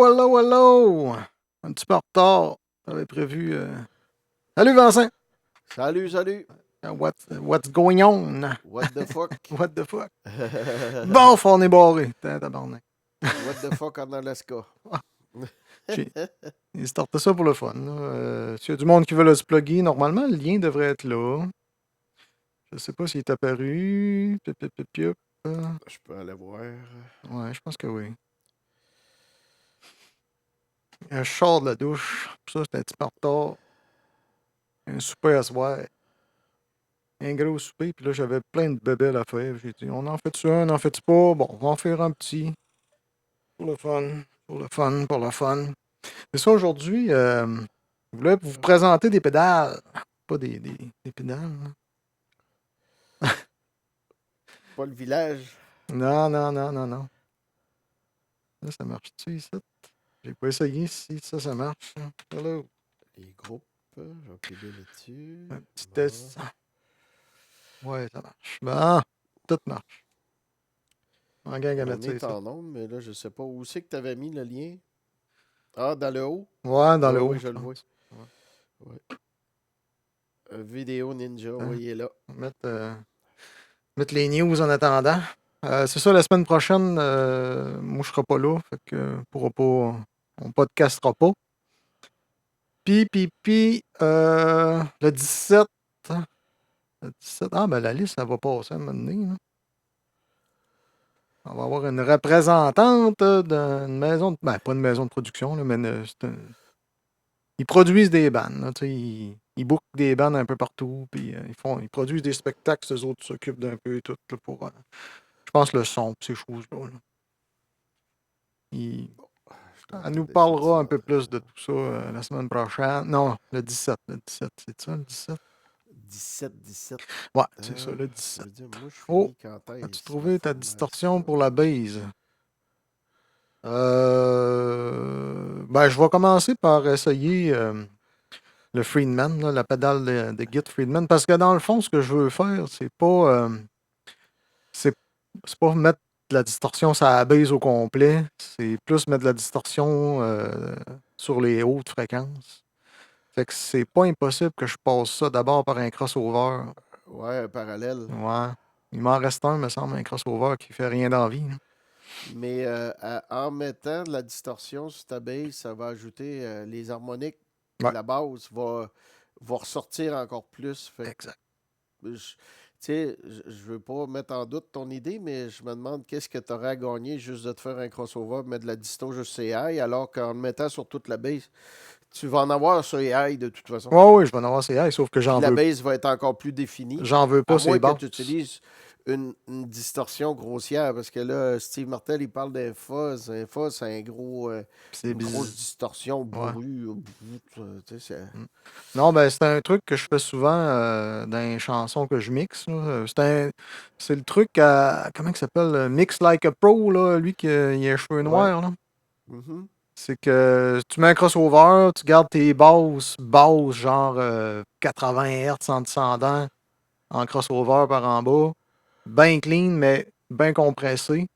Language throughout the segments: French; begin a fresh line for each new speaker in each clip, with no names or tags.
Hello, hello! Un petit peu en retard. J'avais prévu. Salut Vincent!
Salut, salut.
What's going on?
What the fuck?
What the fuck? Bon, on est barré. Tabarnak.
What the fuck en Alaska?
J'ai starté ça pour le fun. S'il y a du monde qui veut le se plugger, normalement, le lien devrait être là. Je sais pas s'il est apparu. Pip, pip, pip, pip.
Je peux aller voir.
Ouais, je pense que oui. Un char de la douche. Ça, c'était un petit peu en retard. Un souper à soir. Un gros souper, puis là, j'avais plein de bébés à faire. J'ai dit, on en fait-tu un, on en fait-tu pas? Bon, on va en faire un petit. Pour le fun, pour le fun, pour le fun. C'est ça, aujourd'hui, je voulais vous présenter des pédales. Pas des pédales, là.
Pas le village.
Non, non, non, non, non. Là, ça marche-tu ici? J'ai pas essayé si ça marche. Hello.
Les groupes. Je vais cliquer là-dessus.
Un petit
Bon.
test. Ouais, ça marche. Bon, tout marche. En gang à mettre
On
ça
est
ici.
en nombre, mais là, je sais pas où c'est que tu avais mis le lien. Ah, dans le haut?
Ouais, dans
Oui,
le haut,
oui, je
je
le vois.
pense. Ouais.
Ouais. Vidéo Ninja,
Hein?
oui, il est là.
On va mettre les news en attendant. C'est ça, la semaine prochaine, moi je serai pas là, fait que on podcastera pas. Le 17, hein, le 17, ah ben la liste, ça va passer à un moment donné, là. On va avoir une représentante d'une maison, ben pas une maison de production, là, mais ils produisent des bandes, là, tu sais, ils bookent des bandes un peu partout, puis ils produisent des spectacles, eux autres s'occupent d'un peu et tout, là, pour, je pense, le son, pis ces choses-là, là. Il-
Je suis en
Elle
train
nous
d'essayer de
parlera un
faire.
peu plus de tout ça la semaine prochaine. Non, le 17. Le 17, c'est ça, le 17?
17.
Ouais, c'est ça, le
Ça
17.
veut dire, moi, je
Oh,
finis quand
as-tu
est-ce la
trouvé ta distorsion
formation?
pour la base? Ben, je vais commencer par essayer le Friedman, là, la pédale de Git Friedman, parce que dans le fond, ce que je veux faire, c'est c'est pas mettre de la distorsion sur la base au complet, c'est plus mettre de la distorsion sur les hautes fréquences. Fait que c'est pas impossible que je passe ça d'abord par un crossover.
Ouais, un parallèle.
Ouais. Il m'en reste un, me semble, un crossover qui fait rien d'envie, là.
Mais en mettant de la distorsion sur ta base, ça va ajouter les harmoniques.
Ouais,
La base va ressortir encore plus. Fait que,
exact.
tu sais, je veux pas mettre en doute ton idée, mais je me demande qu'est-ce que tu aurais à gagner juste de te faire un crossover, mettre de la disto juste sur AI, alors qu'en le mettant sur toute la base, tu vas en avoir sur AI de toute façon.
Ouais, ouais, je vais en avoir CI, sauf que
Puis la base va être encore plus définie,
j'en veux
à
pas ces
moins que
basses.
tu utilises une distorsion grossière. Parce que là, Steve Martel, il parle d'un fuzz. Un fuzz, c'est
C'est
une grosse
bizarre.
distorsion
Ouais.
bourrue. Tu sais,
Mm. Non, ben, c'est un truc que je fais souvent dans les chansons que je mixe, là. C'est le truc à. Comment il s'appelle? Mix Like a Pro, là. Lui qui il a les cheveux
ouais.
noirs, là.
Mhm.
C'est que tu mets un crossover, tu gardes tes basses genre 80 Hz en descendant, en crossover par en bas, bien clean, mais bien compressé.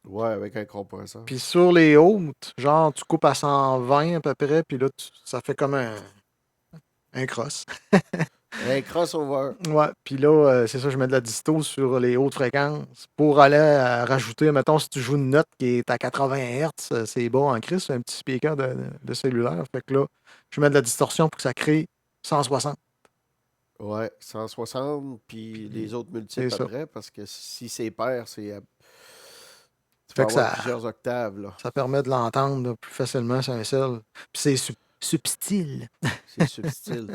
Ouais, avec un compresseur.
Puis sur les hautes, genre tu coupes à 120 à peu près, puis là ça fait comme un cross.
Un crossover.
Ouais, puis là, c'est ça, je mets de la disto sur les hautes fréquences pour aller rajouter, mettons, si tu joues une note qui est à 80 Hz, c'est bas en crise, c'est un petit speaker de cellulaire. Fait que là, je mets de la distorsion pour que ça crée 160.
Ouais, 160, puis
Puis
les autres
c'est
multiples
ça.
après, parce que si c'est pair, tu vas
Fait que
avoir
ça,
plusieurs octaves, là.
ça permet de l'entendre là, plus facilement sur un seul. Puis c'est subtil.
C'est subtil.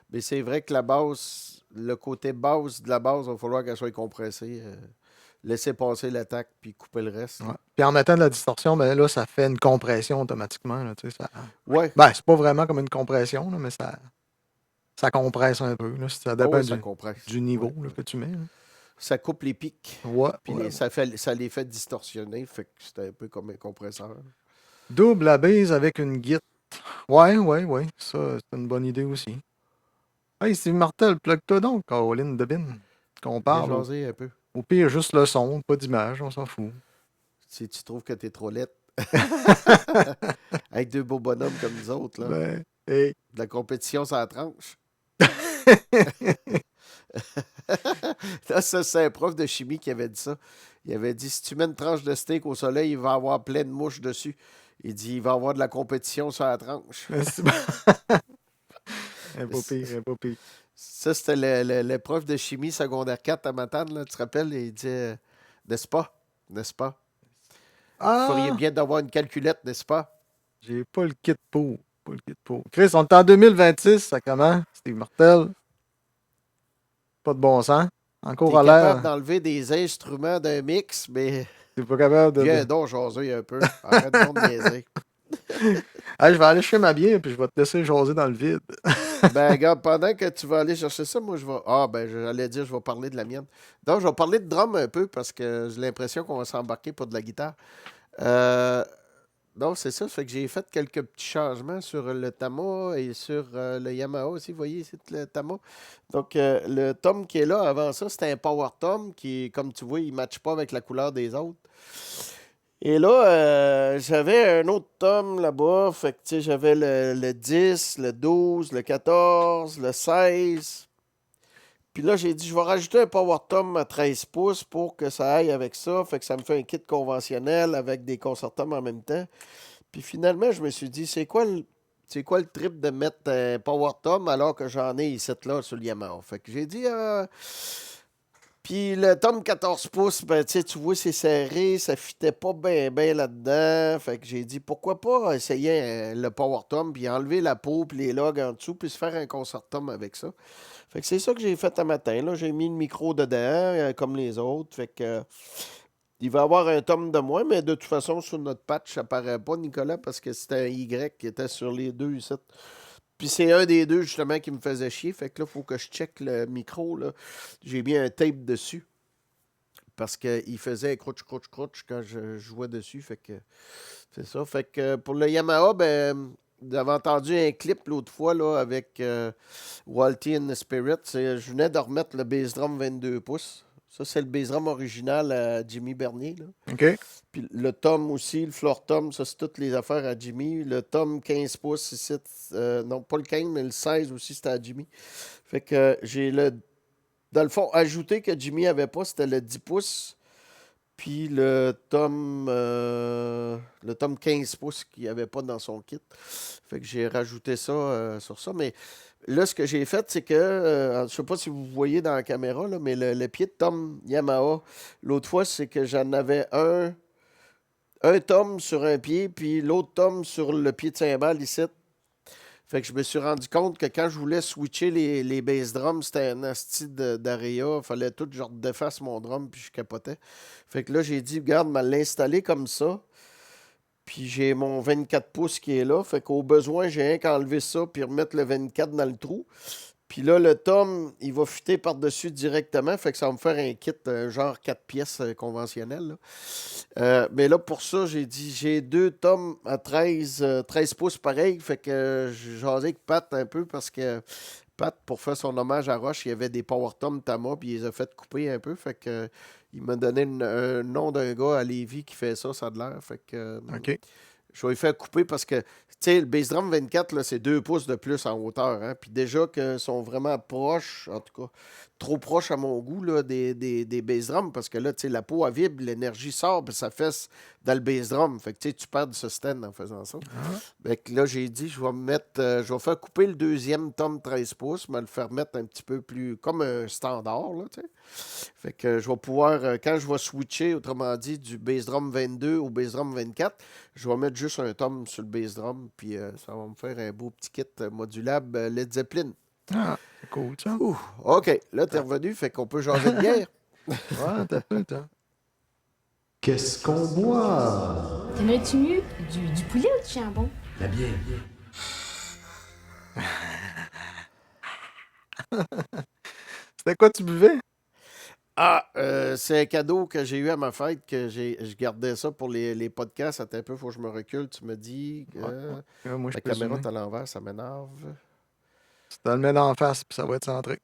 Mais c'est vrai que la basse, le côté basse de la base, il va falloir qu'elle soit compressée. Laisser passer l'attaque puis couper le reste,
Ouais.
là.
Puis en mettant de la distorsion, ben là, ça fait une compression automatiquement, là, tu sais, ça.
Ouais.
Ben, c'est pas vraiment comme une compression, là, mais ça compresse un peu, là. Ça
Ah
dépend
oui, ça compresse.
du niveau
Ouais,
là,
ouais.
que tu mets, là.
Ça coupe les pics.
Ouais,
Puis
ouais, ouais.
ça les fait distorsionner. Fait que c'est un peu comme un compresseur.
Double la base avec une git. Ouais, ouais, ouais. Ça, c'est une bonne idée aussi. Hey, Steve Martel, plug-toi donc, Caroline Debin. Qu'on
Viens
parle
jaser un peu.
au pire juste le son, pas d'image, on s'en fout.
Si tu trouves que t'es trop laite. Avec deux beaux bonhommes comme nous autres, là.
Ben, hey.
De la compétition sur la tranche. Là, ça, c'est un prof de chimie qui avait dit ça. Il avait dit, si tu mets une tranche de steak au soleil, il va y avoir plein de mouches dessus. Il dit, il va y avoir de la compétition sur la tranche.
C'est un beau pire, un beau pire.
Ça, c'était le prof de chimie secondaire 4 à Matane, là, tu te rappelles? Il disait, n'est-ce pas? N'est-ce pas? Vous feriez
Ah!
bien d'avoir une calculette, n'est-ce pas?
J'ai pas le kit pour. Pas le kit pour. Chris, on est en 2026, ça comment? Steve Martel. Pas de bon sens. Encore
T'es
à
capable
l'air.
d'enlever des instruments d'un mix, mais
T'es pas capable
viens donc jaser un peu. Arrête donc de niaiser.
Ah, je vais aller chercher ma bière, puis je vais te laisser jaser dans le vide.
Ben, regarde, pendant que tu vas aller chercher ça, moi, je vais. Ah, ben, j'allais dire, je vais parler de la mienne. Donc, je vais parler de drum un peu parce que j'ai l'impression qu'on va s'embarquer pour de la guitare. Euh, donc, c'est ça. Fait que j'ai fait quelques petits changements sur le Tama et sur le Yamaha aussi. Vous voyez, c'est le Tama. Donc, le tom qui est là, avant ça, c'était un Power Tom qui, comme tu vois, il ne matche pas avec la couleur des autres. Et là, j'avais un autre tome là-bas. Fait que, tu sais, j'avais le 10, le 12, le 14, le 16. Puis là, j'ai dit, je vais rajouter un Power Tom à 13 pouces pour que ça aille avec ça. Fait que ça me fait un kit conventionnel avec des concertums en même temps. Puis finalement, je me suis dit, c'est quoi le trip de mettre un Power Tom alors que j'en ai ici là sur le Yamaha? Fait que j'ai dit, puis le tome 14 pouces, ben, tu vois, c'est serré, ça fitait pas bien là-dedans. Fait que j'ai dit, pourquoi pas essayer le Power Tom, puis enlever la peau, puis les logs en dessous, puis se faire un concertum avec ça. Fait que c'est ça que j'ai fait un matin. Là, j'ai mis le micro dedans, comme les autres. Fait que il va y avoir un tome de moins, mais de toute façon, sur notre patch, ça paraît pas, Nicolas, parce que c'était un Y qui était sur les deux ici. Puis c'est un des deux, justement, qui me faisait chier. Fait que là, il faut que je check le micro. Là. J'ai mis un tape dessus. Parce qu'il faisait crouch, crouch, crouch quand je jouais dessus. Fait que c'est ça. Fait que pour le Yamaha, ben, j'avais entendu un clip l'autre fois là, avec Walty and the Spirit. Je venais de remettre le bass drum 22 pouces. Ça, c'est le bass drum original à Jimmy Bernier. Là.
OK?
Puis le tom aussi, le floor tom, ça, c'est toutes les affaires à Jimmy. Le tom 15 pouces ici, non, pas le 15, mais le 16 aussi, c'était à Jimmy. Fait que j'ai dans le fond, ajouté que Jimmy avait pas, c'était le 10 pouces. Puis le tome 15 pouces qu'il n'y avait pas dans son kit. Fait que j'ai rajouté ça sur ça. Mais là, ce que j'ai fait, c'est que, je ne sais pas si vous voyez dans la caméra, là, mais le pied de tome Yamaha, l'autre fois, c'est que j'en avais un tome sur un pied, puis l'autre tome sur le pied de cymbale ici. Fait que je me suis rendu compte que quand je voulais switcher les bass drums, c'était un asti d'area. Il fallait tout que je redéfasse mon drum, puis je capotais. Fait que là, j'ai dit, regarde, m'a l'installer comme ça. Puis j'ai mon 24 pouces qui est là. Fait qu'au besoin, j'ai rien qu'à enlever ça, puis remettre le 24 dans le trou. Puis là, le tome, il va fitter par-dessus directement. Fait que ça va me faire un kit, genre 4 pièces conventionnel. Là. Mais là, pour ça, j'ai dit, j'ai deux tomes à 13 pouces pareil. Fait que j'ai jasé avec Pat un peu parce que Pat, pour faire son hommage à Roche, il y avait des Power Tom Tama, puis il les a fait couper un peu. Fait que il m'a donné un nom d'un gars à Lévis qui fait ça, ça a de l'air. Fait que
OK.
je vais lui faire couper parce que, tu sais, le bass drum 24, là, c'est 2 pouces de plus en hauteur. Hein? Puis déjà qu'ils sont vraiment proches, en tout cas, trop proches à mon goût, là, des bass drums, parce que là, tu sais, la peau, elle vibre, l'énergie sort, puis ça fesse dans le bass drum. Fait que, tu sais, tu perds du sustain en faisant ça.
Ah,
Fait que là, j'ai dit, je vais faire couper le deuxième tome 13 pouces, mais le faire mettre un petit peu plus, comme un standard, là, tu sais. Fait que je vais pouvoir, quand je vais switcher, autrement dit, du bass drum 22 au bass drum 24, je vais mettre juste un tome sur le bass drum, puis ça va me faire un beau petit kit modulable Led Zeppelin.
ah, c'est cool, ça.
Ouh, OK, là, t'es revenu, fait qu'on peut jaser de bière.
Ouais, t'as peu, toi.
Qu'est-ce qu'on boit?
T'aimerais-tu mieux du poulet ou du jambon?
La bière.
C'était quoi tu buvais?
Ah, c'est un cadeau que j'ai eu à ma fête, que je gardais ça pour les podcasts. Attends un peu, faut que je me recule. Tu me dis que
Ouais, ouais. Moi, je
la
peux
caméra
zoomer.
est à l'envers, ça m'énerve.
Tu te le mets d'en face, puis ça va être centré.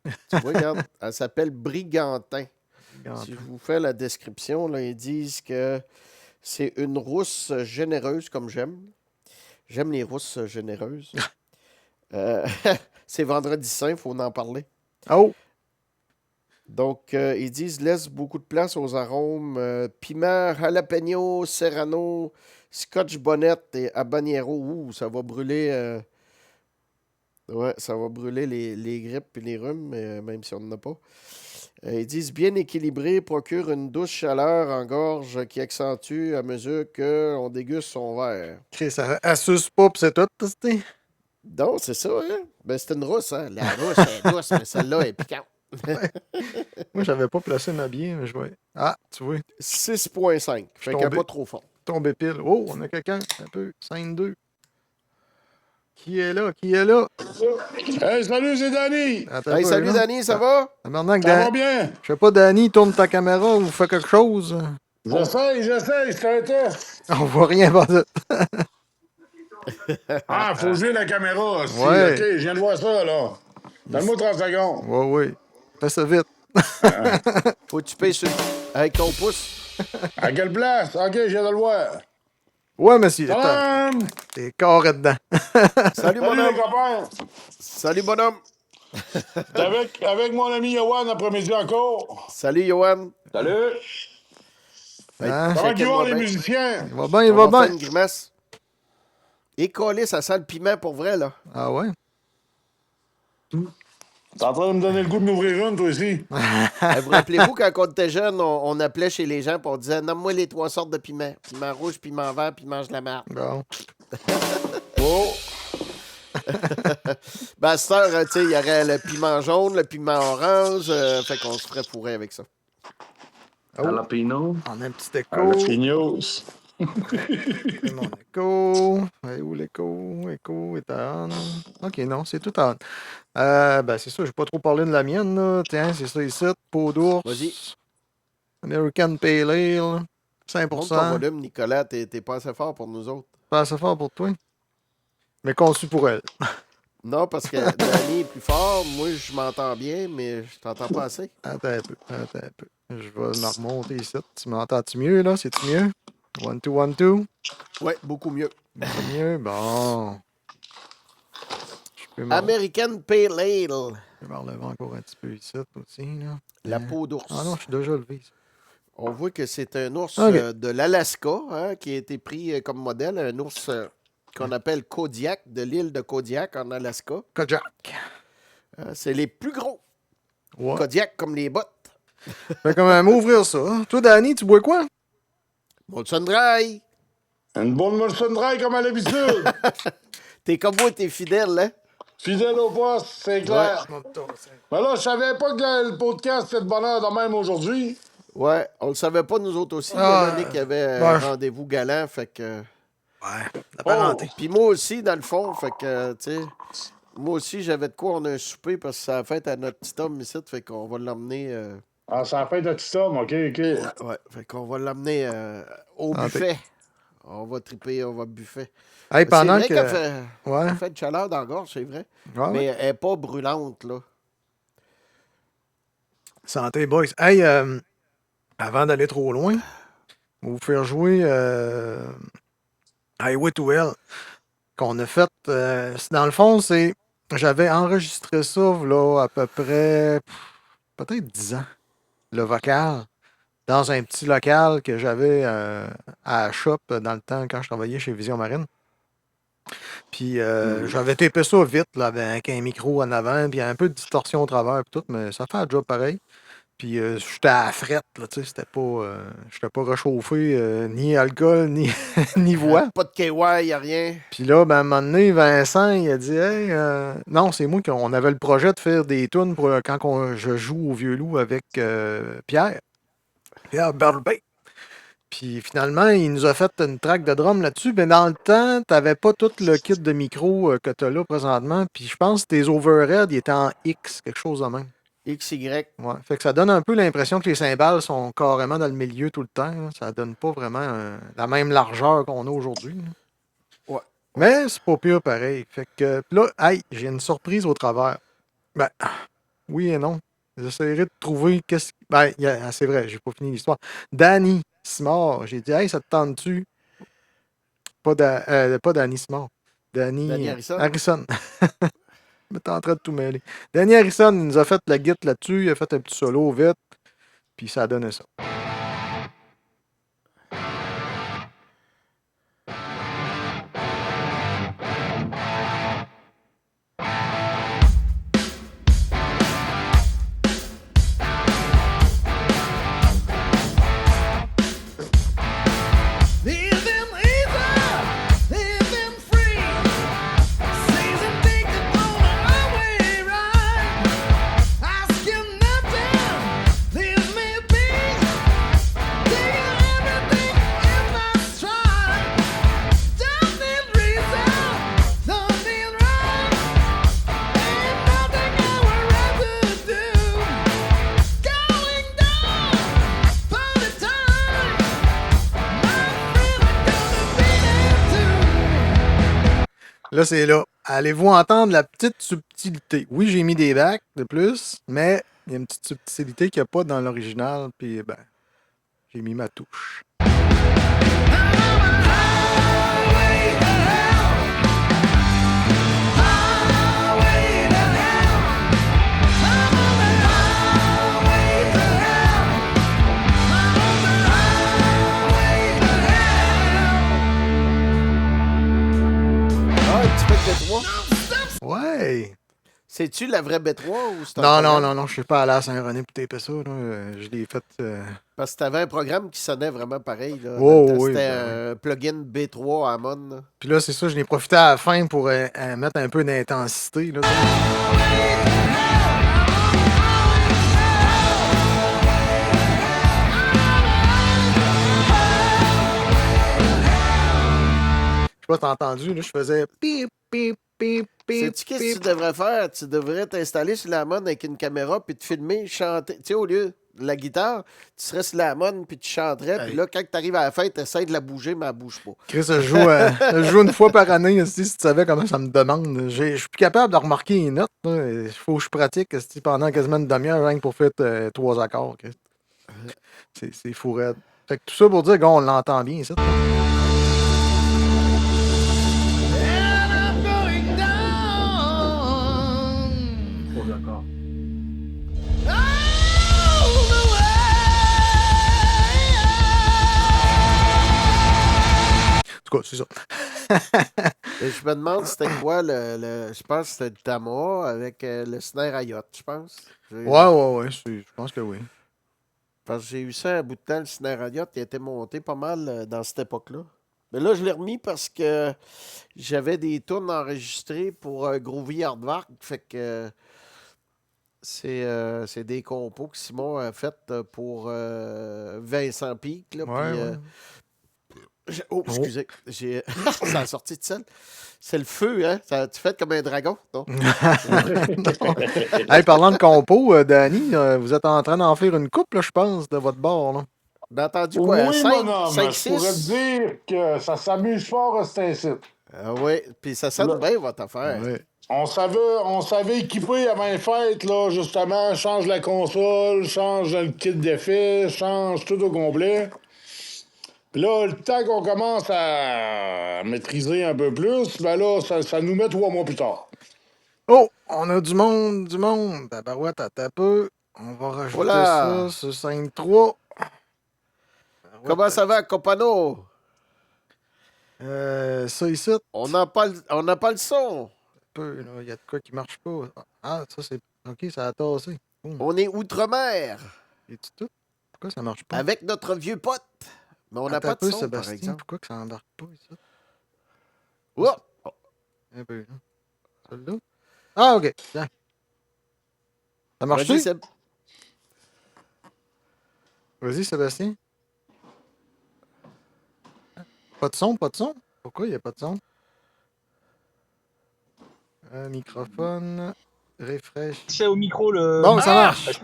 Tu vois, regarde, elle s'appelle Brigantin. Si je
Gantin.
vous fais la description, là, ils disent que C'est une rousse généreuse comme j'aime. J'aime les rousses généreuses. Euh, c'est vendredi saint, il faut en parler.
Oh!
Donc, ils disent laisse beaucoup de place aux arômes piment, jalapeno, serrano, scotch bonnet et habanero. Ouh, ça va brûler. Ouais, ça va brûler les grippes et les rhumes, même si on n'en a pas. Ils disent bien équilibré, procure une douce chaleur en gorge qui accentue à mesure qu'on déguste son verre.
Chris, elle suce pas, pis c'est tout, tu.
Donc, c'est ça, hein? Ben, c'est une rousse, hein? La rousse est douce, mais celle-là est piquante.
Moi, j'avais pas placé ma bière, mais je vois. Ah, tu vois,
6,5. Fait qu'elle n'est
tombé.
pas trop forte.
Tombé pile. Oh, on a quelqu'un, un peu. 5-2. Qui est là? Qui est là?
Hey, salut, c'est Danny!
Attends un
Hey,
peu,
salut
là.
Danny, ça va?
Maintenant que
Ça va bien?
Je sais pas, Danny, tourne ta caméra ou fais quelque chose.
J'essaye, c'est un test.
On voit rien, par ça.
Ah, faut jouer la caméra aussi.
Ouais.
OK, je viens de voir ça, là. Donne-moi 30 secondes.
Ouais, ouais. Fais ça vite.
Faut que tu payes avec ton pouce.
À quelle place? OK, je viens de le voir.
Ouais, monsieur. Attends,
Salam!
t'es carré dedans.
Salut,
Salut,
bonhomme.
les copains!
Salut, bonhomme.
T'es avec mon ami Yohan après-midi encore.
Salut, Johan.
Salut!
Hey,
Hein?
Comment ils
check-moi
vont, les
bien.
musiciens?
Il va bien, il
On
va
va faire
bien.
une grimace. Écoller, ça sent le piment pour vrai, là.
Ah ouais?
T'es en train de me donner le goût de m'ouvrir une, toi aussi?
Vous rappelez-vous, quand on était jeune, on appelait chez les gens et on disait nomme-moi les 3 sortes de piment. Piment rouge, piment vert, puis mange la marde.
Bon.
Oh!
Ben, à cette heure, tu sais, il y aurait le piment jaune, le piment orange. Fait qu'on se ferait fourrer avec ça.
Oh,
Jalapeno.
on a un petit écho.
Jalapenos.
C'est mon écho. Et où l'écho? Écho est on. Ok, non, c'est tout on. Ben, c'est ça, j'ai pas trop parlé de la mienne, là. Tiens, c'est ça ici. Peau d'ours.
Vas-y.
American Pale Ale.
Monte ton
5%.
volume, Nicolas. T'es pas assez fort pour nous autres.
Pas assez fort pour toi. Mais conçu pour elle.
Non, parce que Danny est plus fort. Moi, je m'entends bien, mais je t'entends pas assez.
Attends un peu, attends un peu. Je vais me remonter ici. Tu m'entends-tu mieux, là? C'est-tu mieux? 1, 2, 1, 2.
Ouais, beaucoup mieux.
C'est mieux? Bon. Je peux
American Pale Ale.
me relever encore un petit peu ici aussi, là.
La peau d'ours.
Ah non, je suis déjà levé. Ça.
On voit que c'est un ours
Ok.
de l'Alaska hein, qui a été pris comme modèle. Un ours qu'on appelle Kodiak, de l'île de Kodiak en Alaska.
Kojak.
C'est les plus gros.
Ouais.
Kodiak comme les bottes.
Fait quand même ouvrir ça. Hein. Toi, Danny, tu bois quoi?
Molson Dry.
Une bonne Molson Dry comme à l'habitude.
T'es comme moi, t'es fidèle, hein?
Fidèle au poste, c'est clair.
Ouais.
Mais là, je savais pas que le podcast c'était de bonheur de même aujourd'hui.
Ouais, on le savait pas nous autres aussi.
Ah,
mais là, Nick avait
ben,
un rendez-vous galant, fait que...
Ouais, la parenté.
Puis moi aussi, dans le fond, fait que, tu sais... Moi aussi, j'avais de quoi, on a un souper parce que c'est la fête à notre petit homme ici, fait qu'on va l'emmener...
Ah, c'est la fête de petit homme, OK.
Ouais, fait qu'on va l'emmener au
Ah,
buffet. On va triper, on va buffet.
Hey, pendant
c'est
que.
vrai qu'elle fait,
Ouais.
elle fait de chaleur dans la gorge, c'est vrai.
Ouais,
Mais
ouais.
elle n'est pas brûlante, là.
Santé, boys. Hey, avant d'aller trop loin, on va vous faire jouer Highway to Hell qu'on a fait. Dans le fond, c'est. J'avais enregistré ça, là, à peu près. Peut-être 10 ans. Le vocal. Dans un petit local que j'avais à la shop dans le temps quand je travaillais chez Vision Marine. Puis j'avais tapé ça vite, là, avec un micro en avant, puis un peu de distorsion au travers, puis tout, mais ça fait un job pareil. Puis j'étais à la frette, là, tu sais, c'était pas. J'étais pas réchauffé, ni alcool, ni, ni voix.
Pas de KY, il n'y a rien.
Puis là, ben, à un moment donné, Vincent, il a dit, hey, non, c'est moi qu'on avait le projet de faire des tunes pour quand je joue au Vieux Loup avec Pierre Berbé. Puis finalement, il nous a fait une track de drum là-dessus. Mais dans le temps, t'avais pas tout le kit de micro que t'as là présentement. Puis je pense que tes overheads, ils étaient en X, quelque chose de même.
XY.
Ouais. Fait que ça donne un peu l'impression que les cymbales sont carrément dans le milieu tout le temps. Là. Ça donne pas vraiment la même largeur qu'on a aujourd'hui. Là.
Ouais.
Mais c'est pas pire pareil. Fait que pis là, hey, j'ai une surprise au travers. Ben, oui et non. J'essaierai de trouver qu'est-ce. Ben, c'est vrai, j'ai pas fini l'histoire. Danny, Simard. J'ai dit, hey, ça te tente-tu? Pas Danny Simard. Danny
Harrison.
Harrison. Je m'étais en train de tout mêler. Danny Harrison, il nous a fait la guitare là-dessus. Il a fait un petit solo vite. Puis ça a donné ça. Là, c'est là. Allez-vous entendre la petite subtilité? Oui, j'ai mis des bacs de plus, mais il y a une petite subtilité qu'il n'y a pas dans l'original, puis ben, j'ai mis ma touche.
Ah, un petit peu de B3.
Ouais!
C'est-tu la vraie B3 ou c'est un
Non,
programme?
non, je suis pas allé à Saint-René pour taper ça. Là. Je l'ai fait.
Parce que t'avais un programme qui sonnait vraiment pareil. Là.
Oh,
C'était
oui,
un plugin B3 à Amon. Là.
Puis là, c'est ça, je l'ai profité à la fin pour mettre un peu d'intensité. Là, je sais pas si t'as entendu, là, je faisais pip, pip, pip, pip.
Sais-tu qu'est-ce que tu devrais faire? Tu devrais t'installer sur la Amon avec une caméra puis te filmer, chanter. Tu sais, au lieu de la guitare, tu serais sur la Amon puis tu chanterais. Puis là, quand tu arrives à la fin, tu essaies de la bouger, mais elle bouge pas.
Chris, je joue une fois par année, si tu savais comment ça me demande. Je suis plus capable de remarquer les notes. Il faut que je pratique pendant quasiment une demi-heure rien que pour faire 3 accords. C'est fou raide. Fait que tout ça pour dire qu'on l'entend bien, ça.
D'accord.
En tout cas, c'est ça.
Et je me demande c'était quoi je pense que c'était le Tama avec le snare à yacht, je pense.
Ouais, je pense que oui.
Parce que j'ai eu ça un bout de temps, le snare à yacht, il a été monté pas mal dans cette époque-là. Mais là, je l'ai remis parce que j'avais des tunes enregistrées pour Groovy Hardvark. Fait que c'est des compos que Simon a fait pour Vincent Pic. Là,
Ouais,
puis,
ouais.
Oh, excusez. Ça a sorti de seul. C'est le feu, hein? Tu fais comme un dragon, non?
Hey, parlant de compo, Danny, vous êtes en train d'en faire une coupe, là, je pense, de votre bord. Là.
On a entendu quoi?
Oui,
5,
mon homme,
5,
je pourrais te
6?
dire que ça s'amuse fort à cet site.
Ah oui, puis ça sonne bien, votre affaire.
Ouais.
On savait équiper avant les fêtes, là, justement, change la console, change le kit d'effets, change tout au complet. Puis là, le temps qu'on commence à maîtriser un peu plus, ben là, ça nous met 3 mois plus tard.
Oh, on a du monde. Tabarouette, attends un peu. On va rajouter
Voilà.
ça sur 5-3.
Comment ça va, Copano?
Ça ici,
On n'a pas le son.
peu, là, il y a de quoi qui marche pas. Ah, ça c'est. Ok, ça a tassé. Boum.
On est outre-mer
Et-tu tout? Pourquoi ça marche pas?
avec notre vieux pote. Mais on n'a
Attends
pas
un
de
peu,
son, par
Sébastien,
exemple.
pourquoi que ça embarque pas ici?
Oh!
Un peu, là. Celle-là? Ah, ok. Bien. Ça marche-tu?
Vas-y, Seb.
Vas-y, Sébastien. Pas de son? Pourquoi il n'y a pas de son? Microphone. Refresh.
C'est au micro le.
Bon, ça marche.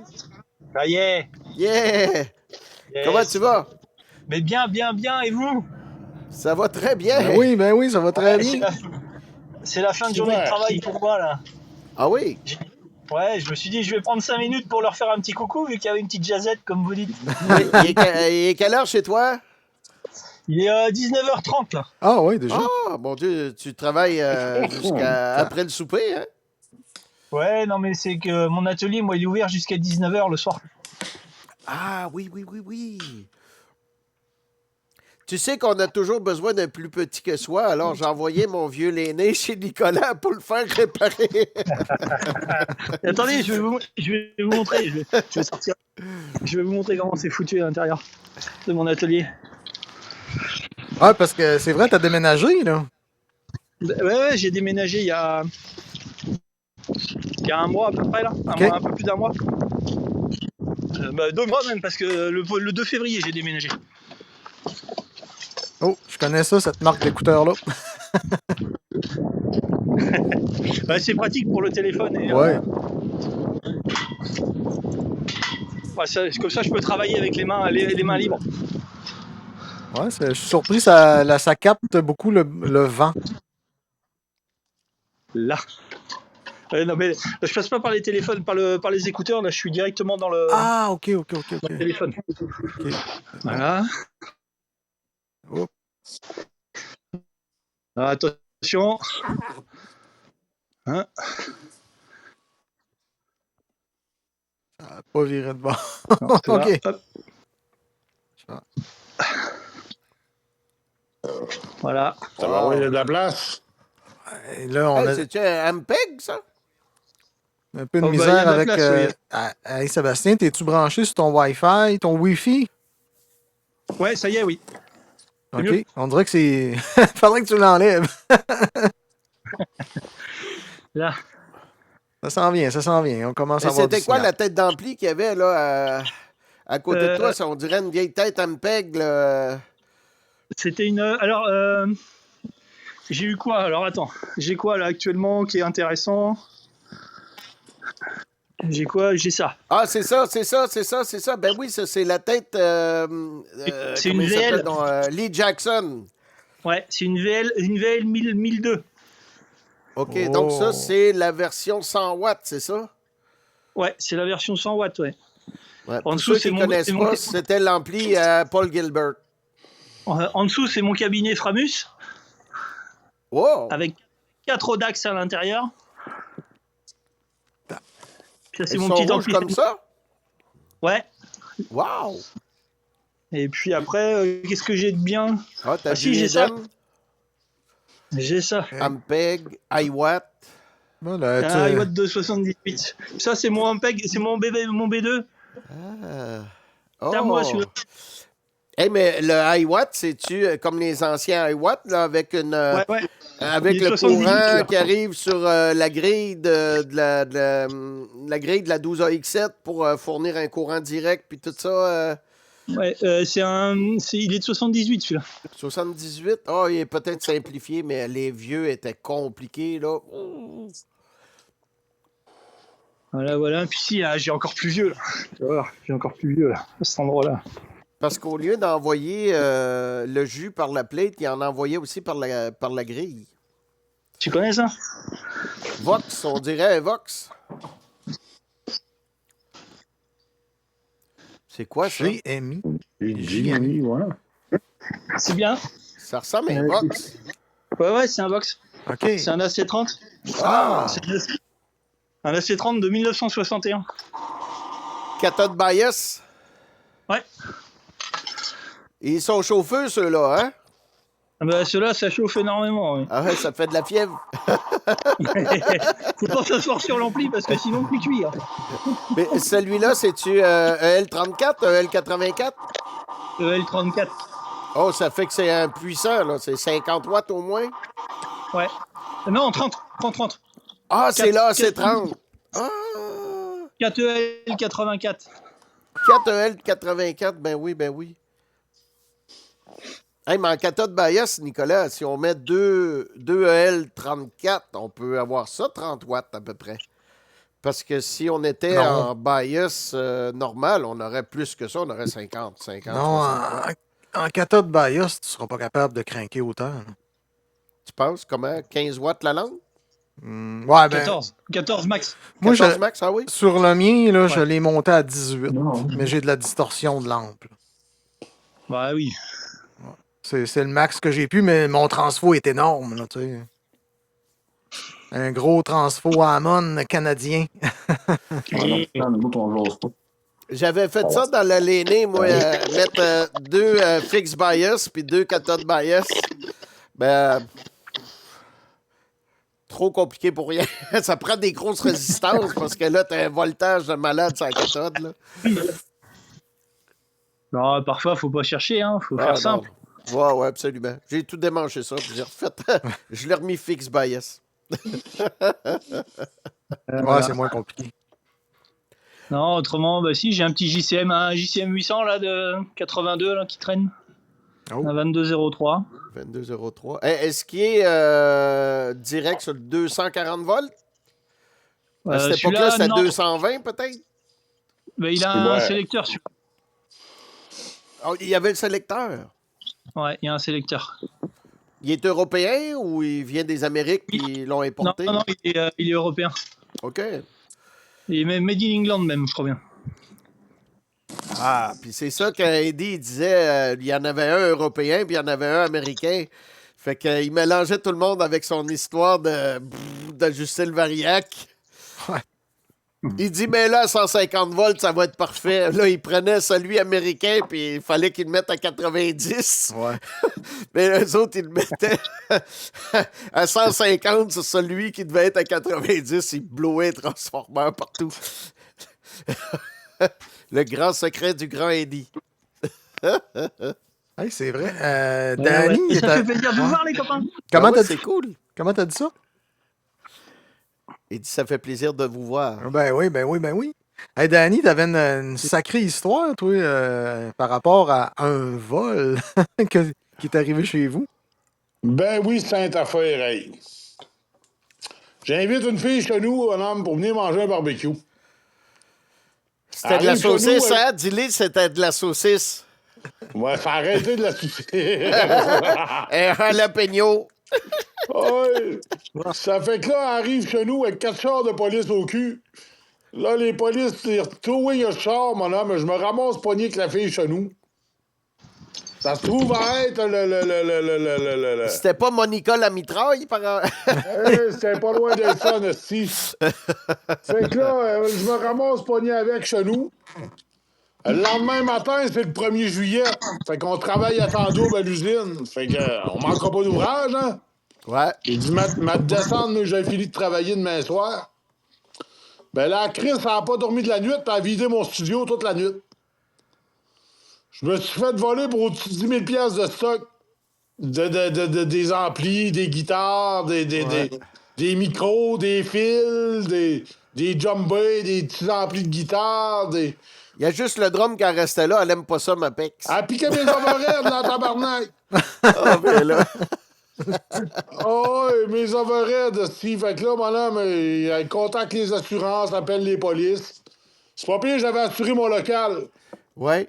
Ça y est.
Yeah!
Yes.
Comment tu vas?
Mais bien, et vous?
Ça va très bien.
Ben oui, ça va très
Ouais,
bien.
c'est la fin de journée de
Super.
travail pour moi là.
Ah oui?
Ouais, je me suis dit, je vais prendre 5 minutes pour leur faire un petit coucou, vu qu'il y avait une petite jazzette, comme vous dites.
Il est quelle heure chez toi?
Il est 19h30, là.
Ah oui, déjà.
Ah, mon Dieu, tu travailles jusqu'à après le souper, hein?
Ouais, non, mais c'est que mon atelier, moi, il est ouvert jusqu'à 19h le soir.
Ah, oui, oui, oui, oui. Tu sais qu'on a toujours besoin d'un plus petit que soi, alors j'ai envoyé mon vieux l'aîné chez Nicolas pour le faire réparer.
Attendez, je vais vous montrer. Je vais sortir. Je vais vous montrer comment c'est foutu à l'intérieur de mon atelier.
Ah, parce que c'est vrai, t'as déménagé, là.
Ouais, j'ai déménagé il y a un mois à peu près, là. Un peu plus d'1 mois. 2 mois même, parce que le 2 février, j'ai déménagé.
Oh, je connais ça, cette marque d'écouteurs-là.
C'est pratique pour le téléphone. Et,
Ouais.
comme ça, je peux travailler avec les mains libres.
Ouais, je suis surpris, ça capte beaucoup le vent.
Là. Non, mais je passe pas par les téléphones, par les écouteurs, là, je suis directement dans le
Ah, ok.
téléphone.
Ok.
Voilà.
Oups.
Attention. Hein?
Ça n'a pas viré de bord.
Non,
ok.
Hop. Voilà.
Ça va avoir de la place.
Et là, on a
C'est-tu un MPEG, ça?
un peu de
Oh, bah,
misère
y a de la
avec...
place,
Hey, Sébastien, t'es-tu branché sur ton Wi-Fi, ton Wi-Fi?
Ouais, ça y est, oui.
Ok.
mieux.
On dirait que c'est... Faudrait que tu l'enlèves.
Là.
Ça s'en vient. On commence à
Et
avoir du
c'était quoi
signal.
la tête d'ampli qu'il y avait là à côté de toi? Ça, on dirait une vieille tête MPEG, là.
C'était une. Alors, j'ai eu quoi? Alors, attends. J'ai quoi là actuellement qui est intéressant? J'ai quoi? J'ai ça.
Ah, c'est ça. Ben oui, ça, c'est la tête.
C'est
comment
une
il s'appelle,
VL.
donc, Lee Jackson.
Ouais, c'est une VL 1002.
OK,
Oh.
donc ça, c'est la version 100 watts, c'est ça?
Ouais, c'est la version 100 watts, ouais.
Ouais,
En
pour
dessous,
ceux qui ne connaissent pas, c'était l'ampli Paul Gilbert.
En dessous, c'est mon cabinet Framus,
Wow!
avec 4 Audax à l'intérieur. Ça, c'est
Ils
mon
sont
petit
rouges
ampli.
comme ça?
Ouais.
Wow!
Et puis après, qu'est-ce que j'ai de bien?
Ah, t'as
si, j'ai ça.
Eden,
J'ai ça.
Ampeg, iWatt.
Voilà,
Un iWatt de 78. Ça, c'est mon Ampeg, c'est mon B2.
Ah.
C'est à moi, celui-là.
Hey, mais le iWatt, c'est-tu comme les anciens iWatt, là, avec une
Ouais.
avec
Il est
le
78,
courant
là.
qui arrive sur la grille la grille de la 12AX7 pour fournir un courant direct, puis tout ça.
Ouais, il est de 78, celui-là.
78. Ah, il est peut-être simplifié, mais les vieux étaient compliqués, là. Ouh.
Voilà. Puis si, j'ai encore plus vieux, là. Tu vas voir, j'ai encore plus vieux, là, à cet endroit-là.
Parce qu'au lieu d'envoyer le jus par la plate, il en envoyait aussi par la grille.
Tu connais ça?
Vox, on dirait un Vox. C'est quoi ça?
GMI.
GMI, ouais.
C'est bien.
Ça ressemble à un Vox.
Ouais, c'est un Vox.
OK.
C'est un AC30.
Ah!
C'est un AC30 de 1961.
Cathode bias.
Ouais.
Ils sont chauffeux, ceux-là, hein?
Ceux-là, ça chauffe énormément. Oui.
Ah ouais, ça fait de la fièvre.
Faut pas s'asseoir sur l'ampli parce que sinon, tu cuis.
Mais celui-là, c'est-tu EL34, EL84?
EL34.
Oh, ça fait que c'est un puissant, là. C'est 50 watts au moins.
Ouais. Non, 30.
Ah, c'est là, c'est
4
30. Ah!
4 EL84.
4 EL84, ben oui. Hey, mais en cathode bias, Nicolas, si on met 2 EL34, on peut avoir ça 30 watts à peu près. Parce que si on était en bias normal, on aurait plus que ça, on aurait 50
Non,
60 watts.
en cathode bias, tu seras pas capable de craquer autant.
Tu penses comment? 15 watts la lampe?
Ouais, ben,
14 max.
moi,
14 max, ah oui?
sur le mien, là, je
Ouais.
l'ai monté à 18,
Non.
mais j'ai de la distorsion de lampe. Là.
Bah oui.
C'est le max que j'ai pu, mais mon transfo est énorme, là, tu sais. Un gros transfo Hammond canadien.
Ah non, putain, nous autres, on j'ose pas.
J'avais fait ça dans la Léné, moi, mettre 2 fixed bias puis 2 cathode bias. Ben, trop compliqué pour rien. Ça prend des grosses résistances parce que là, t'as un voltage de malade sur la cathode. Là.
Non, parfois, faut pas chercher, hein. Faut
Ah,
faire
non.
simple.
Ouais, absolument. J'ai tout démanché ça, puis j'ai refait. Je l'ai remis fixed bias.
Ouais,
Voilà.
c'est moins compliqué.
Non, autrement, bah si, j'ai un petit JCM, un JCM 800 là, de 82 là, qui traîne.
Oh.
Un 2203.
22,03. Est-ce qu'il est direct sur le 240 volts? À cette époque-là, c'était
non.
220 peut-être?
Bah, il a un
Ouais.
sélecteur.
Oh, il y avait le sélecteur.
Ouais, il y a un sélecteur.
Il est européen ou il vient des Amériques et ils l'ont
Non,
importé?
non, il est européen.
OK.
Il est même Made in England même, je crois bien.
Ah, puis c'est ça qu'Eddie il disait, il y en avait un européen puis il y en avait un américain. Fait qu'il mélangeait tout le monde avec son histoire d'ajuster le variac.
Ouais.
Il dit, mais là, à 150 volts, ça va être parfait. Là, il prenait celui américain, puis il fallait qu'il le mette à 90.
Ouais.
Mais eux autres, ils le mettaient à 150 sur celui qui devait être à 90. Il blowait le transformeur partout. Le grand secret du grand Eddie.
Hey, c'est vrai.
Ouais,
Danny,
ouais.
il
Ça
était-
fait plaisir de vous voir, les copains.
Comment
Ah ouais,
t'as
c'est
dit...
cool.
Comment t'as dit ça?
Il dit, ça fait plaisir de vous voir.
Ben oui, ben oui, ben oui. Hey, Danny, t'avais une sacrée histoire, toi, par rapport à un vol qui est arrivé chez vous.
Ben oui, c'est une affaire, hey. J'invite une fille chez nous, un homme, pour venir manger un barbecue.
C'était de la
Arrive chez nous,
saucisse,
elle-
hein? Dis-le, c'était de la saucisse.
Ouais, faut arrêter de la sucer.
Un jalapeno.
Ouais. Ça fait que là, elle arrive chez nous avec 4 chars de police au cul. Là, les polices, ils retrouvent le char, mon homme, je me ramasse pogné avec la fille chez nous. Ça se trouve à être le.
C'était pas Monica la mitraille, par
C'était pas loin d'être ça, Nasty. Fait que là, je me ramasse pogné avec chez nous. Le lendemain matin, c'est le 1er juillet. Fait qu'on travaille à temps double à l'usine. Fait que on manquera pas d'ouvrage, hein?
Ouais.
Il dit, m'a descendre, mais j'ai fini de travailler demain soir. Ben là, Chris, elle n'a pas dormi de la nuit, puis elle a vidé mon studio toute la nuit. Je me suis fait voler pour au-dessus de 10 000 piastres de stock. Des amplis, des guitares, des micros, des fils, des jumbés, des petits amplis de guitare, des...
Il y a juste le drum qui en restait là. Elle aime pas ça, ma pex.
Elle a piqué mes overheads, là, tabarnak!
Ah, mais là.
Oh, ouais, mes overheads, Steve. Fait que là, mon homme, il contacte les assurances, appelle les polices. C'est pas pire, j'avais assuré mon local.
Ouais.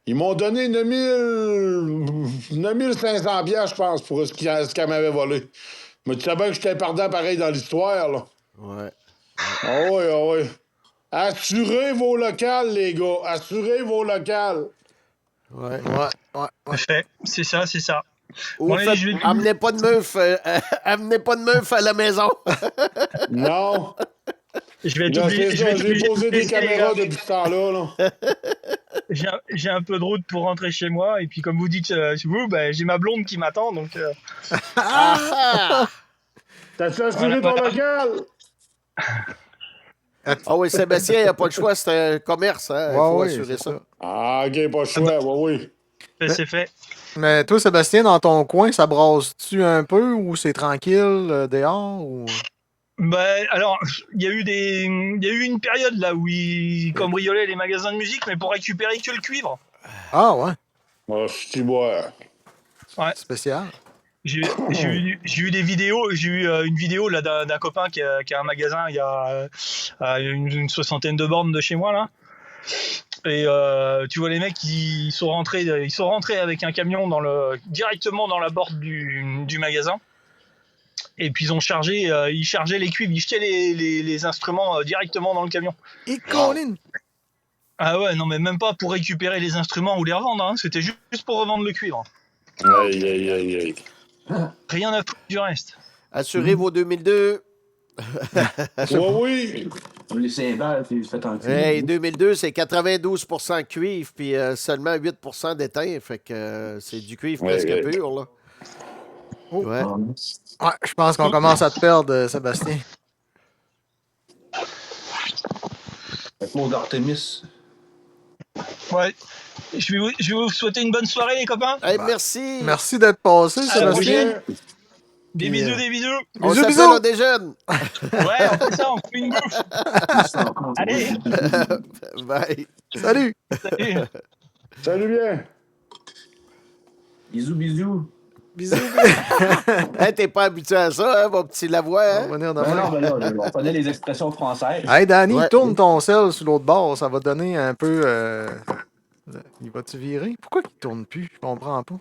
Ils m'ont donné 9500 piastres, je pense, pour ce qu'elle m'avait volé. Mais tu sais bien que j'étais perdant pareil dans l'histoire, là.
Ouais.
Ah oui, ah oui. Assurez vos locales, les gars. Assurez vos locales.
Ouais.
Ouais.
Parfait. C'est ça, c'est ça.
Ou
Bon, allez,
faites-
je vais-
amenez pas de meuf. Amenez pas de meuf à la maison.
Non.
Je vais être
Là,
obligé.
c'est
Je vais
ça,
être
j'ai
obligé de
posé
vous
des
laisser, les
caméras
gars.
depuis ce temps-là, là.
J'ai un peu de route pour rentrer chez moi. Et puis, comme vous dites, vous, bah, j'ai ma blonde qui m'attend. Donc,
Ah!
T'as-tu assuré ton
Voilà.
local?
Ah oui, Sébastien, il a pas le choix. C'est un commerce, hein. Il faut
Ouais,
assurer
c'est
ça.
Ah, OK, pas le choix, oui.
c'est fait.
Mais toi, Sébastien, dans ton coin, ça brasse-tu un peu ou c'est tranquille dehors? Ou...
Bah, alors, il y a eu une période là où ils cambriolaient les magasins de musique, mais pour récupérer que le cuivre.
Ah ouais,
Oh, c'est boire.
spécial.
J'ai eu des vidéos, j'ai eu une vidéo là d'un copain qui a un magasin il y a une soixantaine de bornes de chez moi là. Et tu vois les mecs ils sont rentrés avec un camion directement dans la porte du magasin. Et puis ils chargeaient les cuivres, ils jetaient les instruments directement dans le camion.
Et Colin!
Ah ouais, non mais même pas pour récupérer les instruments ou les revendre, hein. C'était juste pour revendre le cuivre.
Aïe, aïe, aïe, aïe.
Rien à foutre du reste.
Assurez vos 2002.
Oui.
Les cymbales, puis faites en cuivre.
Hey, 2002, c'est 92% cuivre, puis seulement 8% d'étain. Fait que c'est du cuivre
Ouais,
presque
ouais.
pur, là.
Oh.
Ouais.
Ouais, je pense qu'on commence à te perdre, Sébastien.
La cour d'Artémis.
Ouais. Je vais vous souhaiter une bonne soirée, les copains.
Hey,
Bah,
merci.
Merci d'être passé,
À la
Sébastien.
prochaine. Des
Puis,
bisous, des bisous.
On
Bisous,
s'appelle,
bisous.
on déjeune.
Ouais, on fait ça, on fait une bouffe. Allez.
Bye.
Salut!
Salut.
Salut bien.
Bisous, bisous.
Bisous!
Hey, t'es pas habitué à ça, hein, mon petit Lavoie,
On va
hein?
venir
Ben
demain.
non, ben là, on connaît les expressions françaises.
Hey, Danny,
Ouais.
tourne ton sel sur l'autre bord. Ça va donner un peu... Il va-tu virer? Pourquoi il tourne plus? Je comprends pas.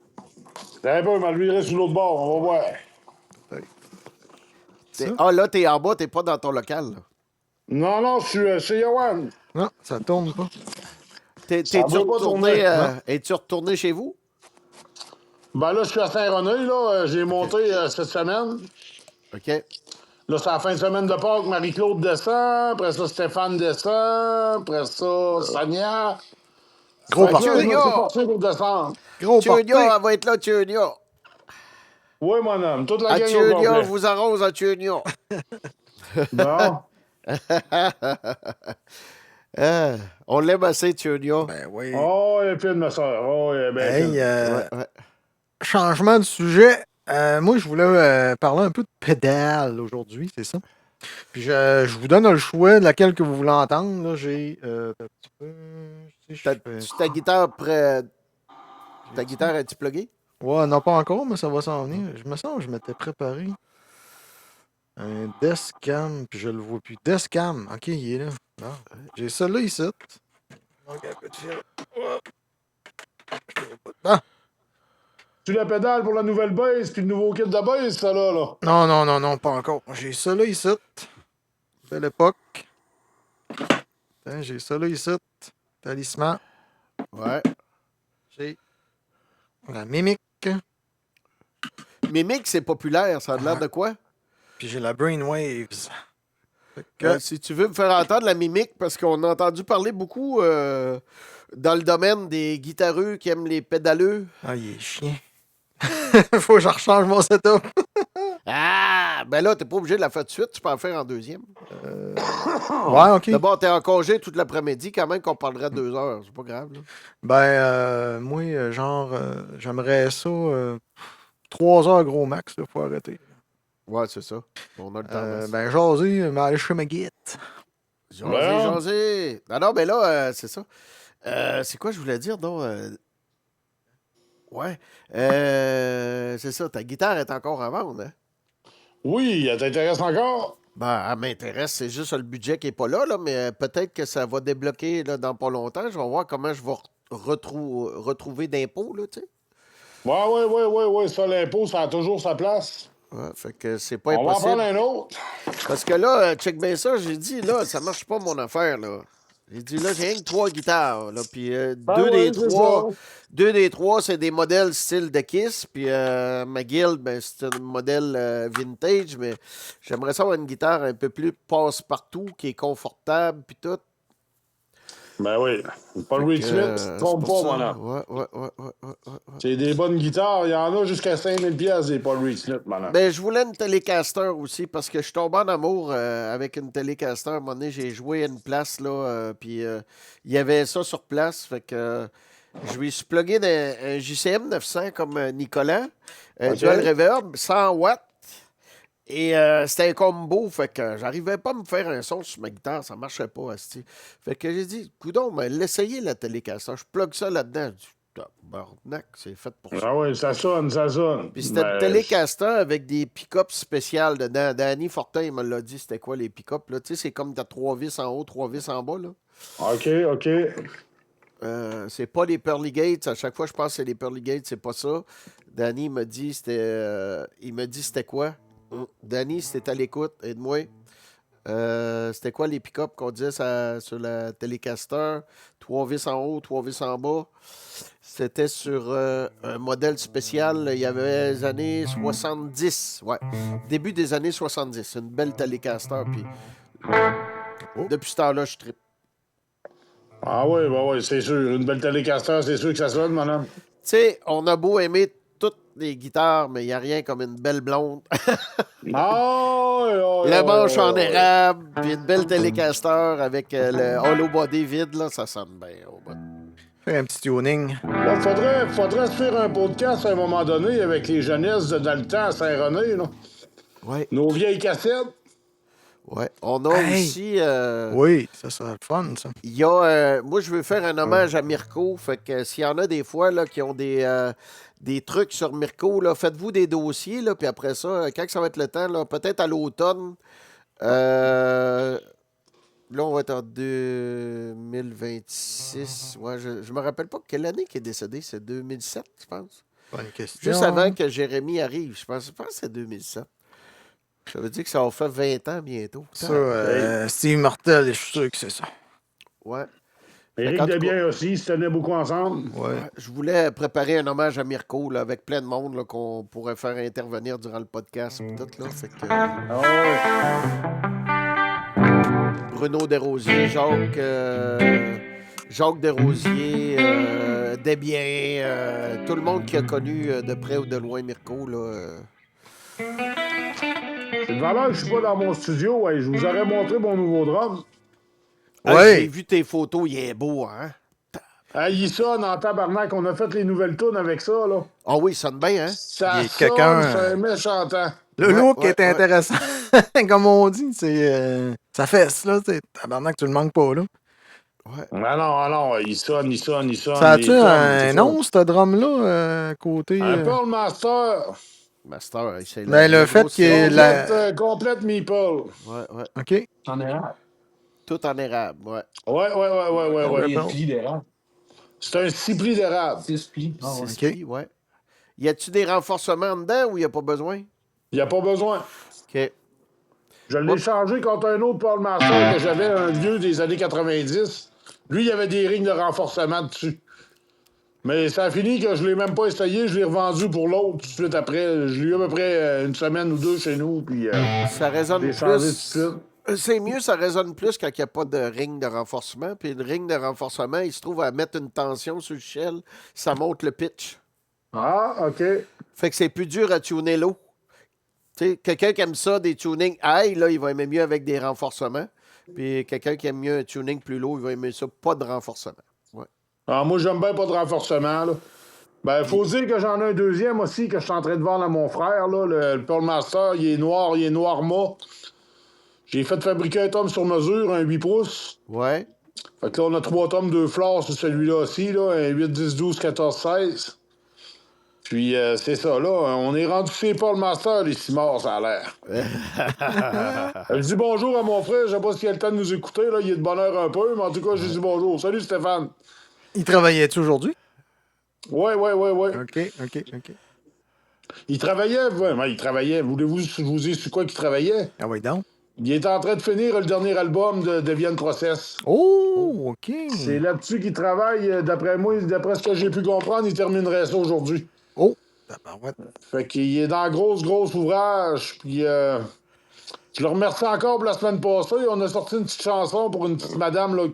T'as un peu, mais lui, il reste sur l'autre bord. On va voir.
Ça?
Ah, là, t'es en bas, t'es pas dans ton local, là.
Non, non, je suis chez Yohan.
Non, ça tourne pas.
T'es-tu
va pas
retourné,
tourner.
es-tu retourné chez vous?
Ben là, je suis à Saint-Reneuil, là. J'ai monté cette semaine.
OK.
Là, c'est la fin de semaine de Pâques. Marie-Claude descend. Après ça, Stéphane descend. Après ça, Sonia.
Gros
Fait que là,
party.
je me suis forcé pour descendre.
Gros party.
Tunia, elle va être là, Tunia.
Oui, mon homme. Toute la
À
gang au
Tunia,
complet.
vous arrose à Tunia.
Bon.
On l'aime assez, Tunia.
Ben oui.
Oh, elle est fine, ma soeur. Oh, elle est bien fine.
Hey,
Ouais.
changement de sujet. Moi, je voulais parler un peu de pédale aujourd'hui, c'est ça. Puis je vous donne le choix de laquelle que vous voulez entendre. Là, j'ai un petit peu. Si je fais-
Ta guitare près. Ta guitare est-tu pluguée?
Ouais, non, pas encore, mais ça va s'en venir. Je me sens que je m'étais préparé un Deskcam, puis je le vois plus. Deskcam, ok, il est là. Bon. J'ai ça là ici. Donc, un peu de fil. Hop. Je le vois pas. Bon.
Tu la pédale pour la nouvelle base puis le nouveau kit de base, ça là.
Non, pas encore. J'ai ça là ici. Belle époque. Attends, j'ai ça là ici. Talisman.
Ouais.
J'ai la mimique.
Mimic, c'est populaire. Ça a l'air de quoi?
Puis j'ai la Brainwaves. Fait que-
Si tu veux me faire entendre la mimique, parce qu'on a entendu parler beaucoup dans le domaine des guitareux qui aiment les pédaleux.
Ah, il est chien. Faut que je rechange mon setup.
Ah! Ben là, t'es pas obligé de la faire tout de suite. Tu peux en faire en deuxième.
Ouais, ok.
D'abord, t'es en congé toute l'après-midi. Quand même qu'on parlerait 2 heures. C'est pas grave, là.
Ben, moi, j'aimerais ça 3 heures gros max, là, faut arrêter.
Ouais, c'est ça. On a le temps.
Ben, jaser, mais aller chez ma guite.
Jaser. Non, mais là, c'est ça. C'est quoi je voulais dire, donc? Ouais. C'est ça. Ta guitare est encore à vendre, hein?
Oui, elle t'intéresse encore?
Ben, elle m'intéresse. C'est juste le budget qui n'est pas là, mais peut-être que ça va débloquer là, dans pas longtemps. Je vais voir comment je vais retrouver d'impôts, là, tu sais.
Ouais. Ça, l'impôt, ça a toujours sa place.
Ouais, fait que c'est pas
On va en
impossible.
prendre un autre.
Parce que là, check bien ça, j'ai dit, là, ça marche pas mon affaire, là. J'ai dit, là, j'ai rien que 3 guitares, là, puis deux des trois, c'est des modèles style de Kiss, puis ma guilde, ben, c'est un modèle vintage, mais j'aimerais ça avoir une guitare un peu plus passe-partout, qui est confortable, puis tout.
Ben oui. Paul Reed Smith, trompe pas, mon homme.
Ouais.
C'est des bonnes guitares. Il y en a jusqu'à 5000 pièces des Paul Reed Smith, mon homme.
Ben, je voulais une Telecaster aussi parce que je suis tombé en amour avec une Telecaster. À un moment donné, j'ai joué à une place, là, puis il y avait ça sur place. Fait que je lui suis plugué un JCM 900 comme Nicolas, dual reverb, 100 watts. Et c'était un combo, fait que j'arrivais pas à me faire un son sur ma guitare, ça marchait pas, asti. Fait que j'ai dit, coudonc, mais l'essayer la Telecaster. Je plug ça là-dedans. Je dis, tabarnak, c'est fait pour ça.
Ah oui, ça sonne.
Puis c'était une Telecaster avec des pick-ups spéciales dedans. Danny Fortin, il me l'a dit, c'était quoi les pick-ups, là? Tu sais, c'est comme t'as 3 vis en haut, 3 vis en bas, là.
OK.
C'est pas les Pearly Gates. À chaque fois, je pense que c'est les Pearly Gates, c'est pas ça. Danny il m'a dit c'était quoi? Danny, si t'es à l'écoute, aide-moi. C'était quoi les pick-up qu'on disait sur la Telecaster? 3 vis en haut, 3 vis en bas. C'était sur un modèle spécial. Il y avait les années 70. Ouais. Début des années 70. Une belle Telecaster. Puis depuis ce temps-là, je trippe.
Ah oui, bah oui, c'est sûr. Une belle Telecaster, c'est sûr que ça sonne, mon homme.
Tu sais, on a beau aimer toutes les guitares, mais il n'y a rien comme une belle blonde.
Ah oui, oui,
Le
oui,
manche
oui,
en
oui.
érable, puis une belle Telecaster avec le hollow body vide, là, ça sonne bien au bout.
Faire un petit tuning.
Là, faudrait se faire un podcast à un moment donné avec les jeunesses de dans le temps à Saint-René, là.
Ouais,
Nos vieilles cassettes.
ouais. On a
Hey!
aussi...
Oui, ça serait le fun, ça.
Il y a, moi, je veux faire un hommage à Mirko. Fait que s'il y en a des fois là, qui ont des trucs sur Mirko, là, faites-vous des dossiers. Là, puis après ça, quand ça va être le temps, là, peut-être à l'automne, là, on va être en 2026. Ouais, je me rappelle pas quelle année qu'il est décédé. C'est 2007, je pense.
Bonne question.
Juste avant que Jérémy arrive. Je pense que c'est 2007. Ça veut dire que ça va faire 20 ans bientôt.
Ça, Steve Martel, je suis sûr que c'est ça.
Ouais.
Éric
en tout
Debien aussi, ils se tenaient beaucoup ensemble.
Ouais.
Ouais, je voulais préparer un hommage à Mirko là, avec plein de monde là, qu'on pourrait faire intervenir durant le podcast. Pis tout, là, fait que,
Ah ouais.
Bruno Desrosiers, Jacques Desrosiers, Desbiens, tout le monde qui a connu de près ou de loin Mirko. Là,
C'est de valeur que je suis pas dans mon studio. Ouais. Je vous aurais montré mon nouveau drum.
Ouais.
J'ai vu tes photos, il est beau, hein?
Ah, il sonne en tabarnak. On a fait les nouvelles tunes avec ça, là.
Ah oui, il sonne bien, hein?
Ça
Il est
sonne,
quelqu'un,
c'est un méchant temps.
Le
Ouais,
look
ouais,
est intéressant. Comme on dit, c'est. Ça fesse, là. Tabarnak, tu le manques pas, là.
Ouais.
Ah non, il sonne.
Ça
les
a-tu
tomes,
un
c'est
nom, ce drum-là, côté.
Un Pearl Master.
Master, c'est
Ben, le fait
gros
qu'il y ait
silence.
la-
Complète Meeple.
Ouais, ouais.
OK.
En érable.
Tout en érable, ouais.
Ouais.
Il y a des plis d'érable.
C'est un 6 plis d'érable.
6 plis. Ah ouais.
Six
OK.
plis, ouais. Y a-tu des renforcements dedans ou y a pas besoin?
Il n'y a pas besoin.
OK.
Je l'ai changé contre un autre Pearl Master que j'avais, un vieux des années 90. Lui, il y avait des rings de renforcement dessus. Mais ça a fini que je l'ai même pas essayé, je l'ai revendu pour l'autre tout de suite après. Je l'ai eu à peu près une semaine ou deux chez nous, puis
Ça
je
résonne
l'ai changé tout de
plus.
suite.
C'est mieux, ça résonne plus quand il n'y a pas de ring de renforcement. Puis le ring de renforcement, il se trouve à mettre une tension sur le shell, ça monte le pitch.
Ah, OK.
Fait que c'est plus dur à tuner l'eau. Tu sais, quelqu'un qui aime ça, des tunings high, là, il va aimer mieux avec des renforcements. Puis quelqu'un qui aime mieux un tuning plus low, il va aimer ça, pas de renforcement. Ouais.
Alors, moi, j'aime bien pas de renforcement, là. Ben, faut dire que j'en ai un deuxième aussi que je suis en train de vendre à mon frère, là. Le Pearl Master, il est noir mat. J'ai fait fabriquer un tome sur mesure, un 8 pouces.
Ouais.
Fait que là, on a 3 tomes, 2 fleurs sur celui-là aussi, là. Un 8, 10, 12, 14, 16. Puis, c'est ça, là. On est rendu chez Pearl Master, les 6 morts, ça a l'air. Je dis bonjour à mon frère. Je sais pas s'il a le temps de nous écouter, là. Il est de bonne heure un peu, mais en tout cas, je dis bonjour. Salut, Stéphane.
Il travaillait-tu aujourd'hui?
Ouais.
OK.
Il travaillait, ouais, il travaillait. Voulez-vous que je vous dise sur quoi qu'il travaillait?
Ah oui, donc.
Il est en train de finir le dernier album de Deviant Process.
Oh, OK.
C'est là-dessus qu'il travaille. D'après moi, d'après ce que j'ai pu comprendre, il terminerait ça aujourd'hui.
Oh, tabarouette.
Fait qu'il est dans gros ouvrage. Puis je le remercie encore pour la semaine passée. On a sorti une petite chanson pour une petite madame là,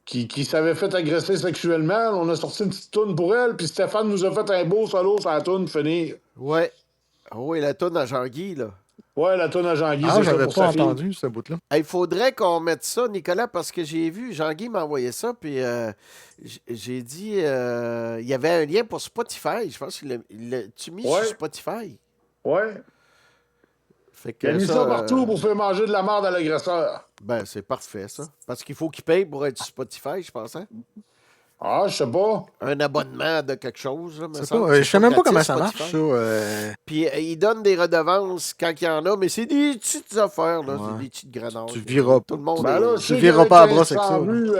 qui s'avait fait agresser sexuellement. On a sorti une petite toune pour elle. Puis Stéphane nous a fait un beau solo sur la toune finir.
Ouais. Oh, et la toune à Jean-Guy, là.
Ouais, la toune à Jean-Guy,
Ah,
c'est ça
j'avais
pour
pas
sa fille.
entendu ce bout-là.
Il faudrait qu'on mette ça, Nicolas, parce que j'ai vu, Jean-Guy m'a envoyé ça, puis j'ai dit, il y avait un lien pour Spotify. Je pense qu'il tu mis
Ouais.
sur Spotify.
Ouais.
Fait que
Il a mis ça partout pour faire manger de la merde à l'agresseur.
Ben, c'est parfait, ça. Parce qu'il faut qu'il paye pour être sur Spotify, je pense, hein?
Ah, je sais pas.
Un abonnement de quelque chose, là, me
C'est
semble.
pas, je sais même pas
gratis,
comment ça marche,
Spotify.
ça.
Puis il donne des redevances quand il y en a, mais c'est des petites affaires, là.
Ouais.
C'est des petites grenades.
Tu viras
Tout le monde
Ben là,
est-
je sais qu'il y
verras
avait
pas à brosse avec
1500
ça, là.
vues,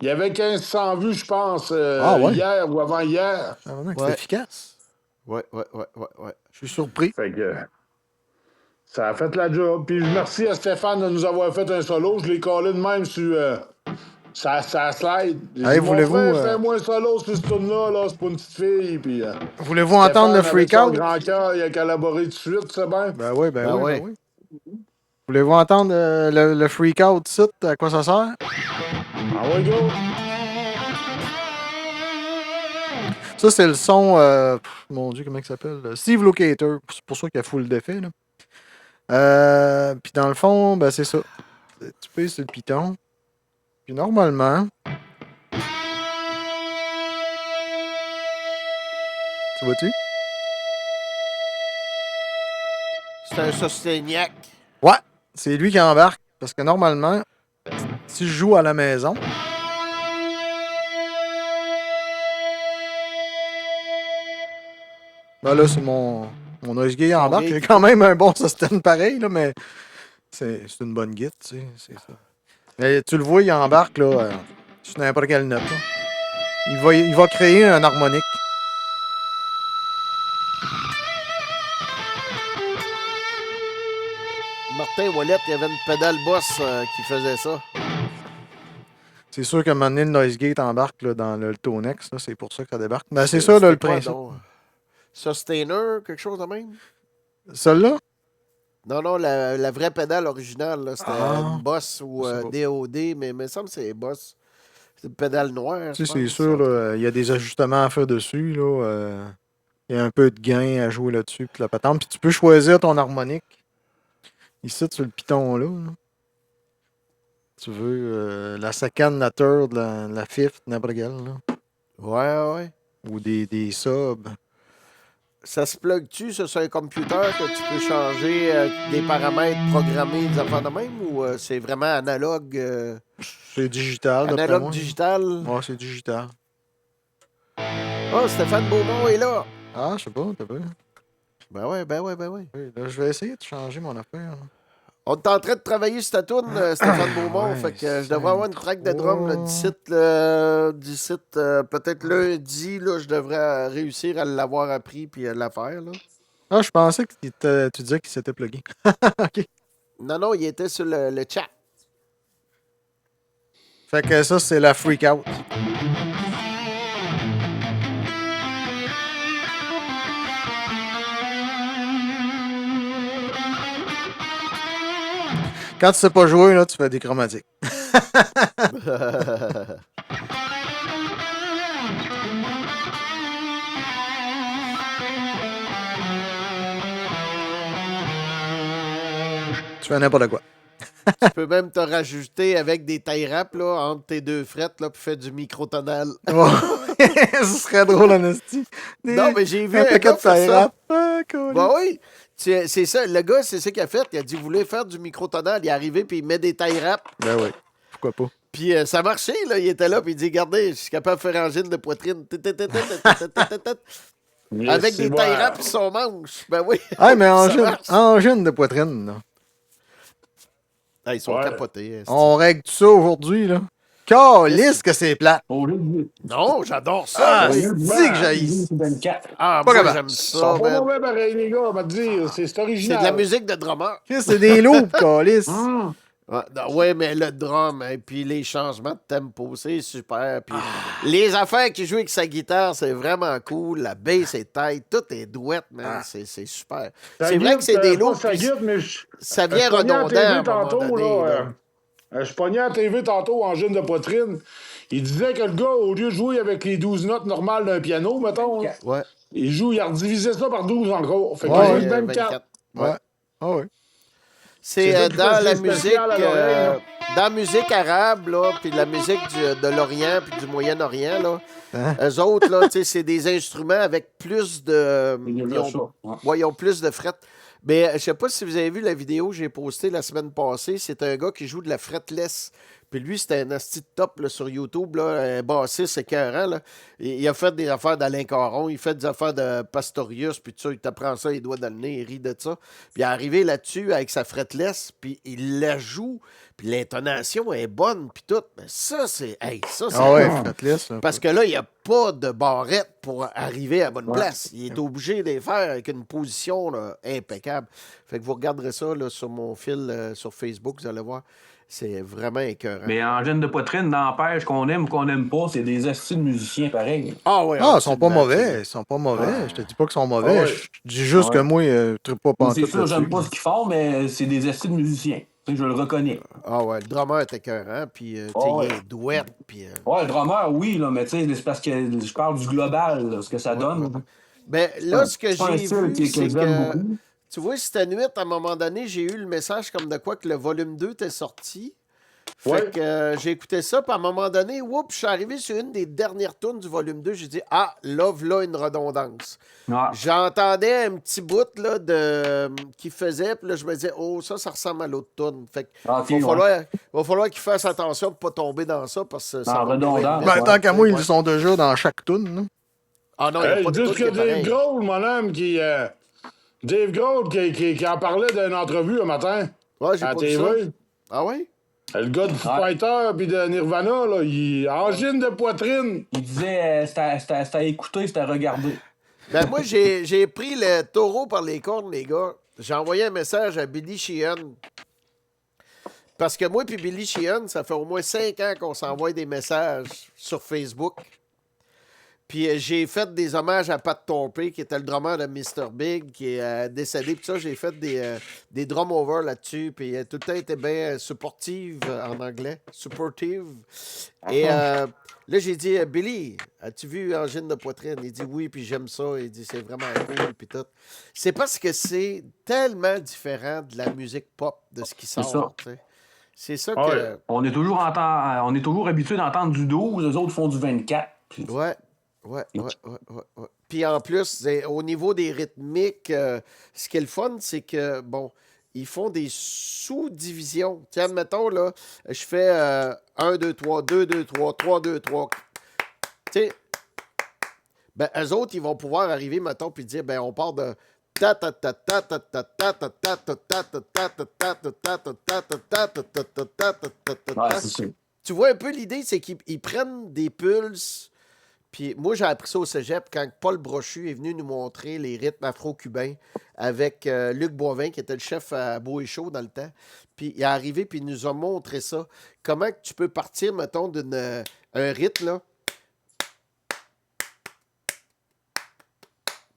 il y avait 1500 vues, je pense,
Ouais.
hier ou avant-hier.
Tabarnak,
Ouais.
c'est efficace.
Ouais.
Je suis surpris.
Fait que Ça a fait la job. Puis merci à Stéphane de nous avoir fait un solo. Je l'ai collé de même sur ça slide. J'ai
Hey,
dit, mon
voulez-vous,
frère, fais-moi un solo sur ce tune-là. Là. C'est pas une petite fille. Puis,
voulez-vous entendre le
Stéphane, avec
freak
son
out?
grand cœur, il a collaboré tout de suite, c'est bien.
Ben oui, ben,
Ben
oui,
ouais.
ben oui. Voulez-vous entendre le freak out site, à quoi ça sert?
Ah ouais, go!
Ça, c'est le son, mon Dieu, comment il s'appelle? Steve Locator. C'est pour ça qu'il y a full d'effets, là. Puis dans le fond, ben c'est ça. Tu payes sur le piton. Puis normalement, tu vois-tu?
C'est un Sosteniac.
Ouais, c'est lui qui embarque. Parce que normalement, si je joue à la maison, ben là, c'est mon noise gate embarque.
rig.
J'ai quand même un bon sustain pareil, là, mais c'est une bonne guide, tu sais, c'est ça. Mais tu le vois, il embarque, là, sur n'importe quelle note, là. Il va créer un harmonique.
Martin Ouellette, il y avait une pédale boss qui faisait ça.
C'est sûr qu'à un moment donné, le noise gate embarque là, dans le Tonex, là, c'est pour ça que ça débarque. Mais c'est ça, là, le
C'était quoi,
principe.
donc? Sustainer, quelque chose de même?
Celle-là?
Non, non, la vraie pédale originale, là, c'était une Boss ou
Je sais pas.
DOD, mais il me semble que c'est Boss. C'est une pédale noire.
Tu sais,
je
c'est
pense.
sûr, là, il y a des ajustements à faire dessus, là. Il y a un peu de gain à jouer là-dessus, puis la patente. Puis tu peux choisir ton harmonique. Ici, sur le piton, là. Tu veux la second, la third, la fifth, n'importe quelle, là.
Ouais, ouais.
Ou des subs.
Ça se plug-tu sur un computer que tu peux changer des paramètres programmés, des affaires de même, ou c'est vraiment analogue?
C'est digital, d'après
Analogue
moi.
digital?
Ouais, c'est digital.
Oh, Stéphane Beaumont est là!
Ah, je sais pas, t'as vu.
Ben ouais, ben ouais, ben ouais.
Oui, là, je vais essayer de changer mon affaire, là.
On est en train de travailler sur ta toune, Stéphane Beaumont.
Ouais,
fait que je devrais avoir une track de drum là, d'ici peut-être lundi. Là, je devrais réussir à l'avoir appris puis à la faire. Là.
Ah, je pensais que tu disais qu'il s'était plugué. OK.
Non, non, il était sur le chat.
Fait que ça, c'est la freak out. Quand tu sais pas jouer, là, tu fais des chromatiques. Tu fais n'importe quoi.
Tu peux même te rajouter avec des tie wraps là, entre tes deux frettes là, puis faire du microtonal.
Ce serait drôle, en esti.
Non, mais j'ai vu
un
un
paquet
gars
de
faire ça.
rap. Ah, cool.
Ben oui, c'est ça. Le gars, c'est ça qu'il a fait. Il a dit, vous voulez faire du microtonal. Il est arrivé, puis il met des tie wraps.
Ben oui, pourquoi pas.
Puis ça marchait, là. Il était là, puis il dit, regardez, je suis capable de faire angine de poitrine. Avec des tie wraps sur son manche. Ben oui.
Ah, mais
Ça
angine de poitrine, là.
Ah, ils sont capotés.
On règle tout ça aujourd'hui, là. Calisse que c'est plate.
Non, j'adore ça.
Ah,
oui.
c'est que j'haïs.
Ah,
Pas
moi,
capable.
j'aime
C'est
ça,
pas
man.
mauvais pareil, les gars, on va te dire. C'est
C'est
original.
de la musique de drummer.
C'est des loops, calisse.
Ouais, mais le drum, et puis les changements de tempo, c'est super. Puis les affaires qu'il joue avec sa guitare, c'est vraiment cool. La bass est tight, tout est douette, man. C'est super. C'est vrai que c'est des loops.
Ça
puis
guide, mais
ça vient
je pognais à
redondant à un
TV
moment
tantôt,
donné,
là.
là.
Je pognais à TV tantôt en jeune de poitrine. Il disait que le gars, au lieu de jouer avec les 12 notes normales d'un piano, mettons, là,
Ouais.
il a redivisé ça par 12 encore. Fait qu'il
Ouais,
joue 24.
Ouais. Ah oui.
C'est
C'est ça qui
dans
fait
la
que c'est spécial
musique,
à l'oreille, là.
dans la musique arabe, là, puis la musique de l'Orient, puis du Moyen-Orient, là.
Hein?
Eux autres, là, tu sais, c'est des instruments avec plus de... Ils ont plus de frettes. Mais je sais pas si vous avez vu la vidéo que j'ai postée la semaine passée. C'est un gars qui joue de la fretless. Puis lui, c'était un asti de top là, sur YouTube, là, un bassiste écœurant. Là. Il a fait des affaires d'Alain Caron, il fait des affaires de Pastorius, puis tout ça, il t'apprend ça, les doigts dans le nez, il rit de ça. Puis il est arrivé là-dessus avec sa fretless, puis il la joue, puis l'intonation est bonne, puis tout. Mais ça, c'est... Hey, ça, c'est...
Ah ouais, fretless. Là.
Parce que là, il n'y a pas de barrette pour arriver à la bonne place. Il est obligé de les faire avec une position là, impeccable. Fait que vous regarderez ça là, sur mon fil sur Facebook, vous allez voir. C'est vraiment écœurant.
Mais en gêne de poitrine, n'empêche qu'on aime ou qu'on n'aime pas, c'est des astuces de musiciens pareil.
Ah oui,
Ah, ils sont pas mauvais. Ils sont pas mauvais. Je te dis pas qu'ils sont mauvais.
Ah ouais.
Je dis juste que moi, je ne pas
Moi,
pantoute
c'est sûr, j'aime
là-dessus.
pas ce qu'ils font, mais c'est des astuces de musiciens. Tu sais, je le reconnais.
Ah ouais, le drummer est écœurant, puis tu sais,
Oh,
il
ouais.
est douette, puis...
Ouais, le drummer, oui, là, mais tu sais, c'est parce que je parle du global, là, ce que ça donne.
Ben là, ce que
C'est pas un
j'ai
style
vu, c'est
j'aime
que...
beaucoup.
Tu vois, c'était nuit, à un moment donné, j'ai eu le message comme de quoi que le volume 2 était sorti. Fait
Ouais.
que j'ai écouté ça, puis à un moment donné, oups, je suis arrivé sur une des dernières tunes du volume 2, j'ai dit « Ah, là, voilà une redondance. »
Ah,
J'entendais un petit bout là, qui faisait, puis là, je me disais « Oh, ça ressemble à l'autre tune. » Fait que
ok,
va falloir qu'il fasse attention pour pas tomber dans ça, parce que ça
En
va
redondance.
vite.
Ben, tant qu'à moi,
Ouais.
ils sont déjà dans chaque tune. Là.
Ah non, il n'y a
Hey,
pas de
dis
tune qui
que
est
Dave
pareil.
Grohl, mon homme, Dave Grohl qui en parlait d'une entrevue un matin
Ouais, j'ai
à
pas
la
vu ça.
TV.
Ah ouais?
Le gars de Foo Fighter puis de Nirvana, là, il angine de poitrine.
Il disait, c'était à écouter, c'était à regarder.
Ben moi, j'ai pris le taureau par les cornes, les gars. J'ai envoyé un message à Billy Sheehan. Parce que moi et Billy Sheehan, ça fait au moins 5 ans qu'on s'envoie des messages sur Facebook. Puis j'ai fait des hommages à Pat Torpey, qui était le drummer de Mr. Big, qui est décédé. Puis ça, j'ai fait des drum over là-dessus. Puis tout le temps été bien supportive en anglais. Supportive. Et là, j'ai dit, Billy, as-tu vu Angine de poitrine? Il dit oui, puis j'aime ça. Il dit, c'est vraiment cool, puis tout. C'est parce que c'est tellement différent de la musique pop, de ce qui
C'est
sort.
ça.
Tu sais. C'est ça
Ouais.
que...
On est toujours habitué d'entendre du 12, les autres font du 24. Puis-
Ouais. Puis en plus, au niveau des rythmiques, ce qui est le fun, c'est que, bon, ils font des sous-divisions. Tiens, admettons, là, je fais 1, 2, 3, 2, 2, 3, 3, 2, 3. Tu sais, ben, eux autres, ils vont pouvoir arriver, mettons, puis dire, ben, on part de...
Ouais, c'est sûr.
Tu vois un peu l'idée, c'est qu'ils prennent des pulses. Puis moi, j'ai appris ça au cégep quand Paul Brochu est venu nous montrer les rythmes afro-cubains avec Luc Boivin, qui était le chef à Beau et Chaud dans le temps. Puis il est arrivé, puis il nous a montré ça. Comment que tu peux partir, mettons, d'un rythme, là.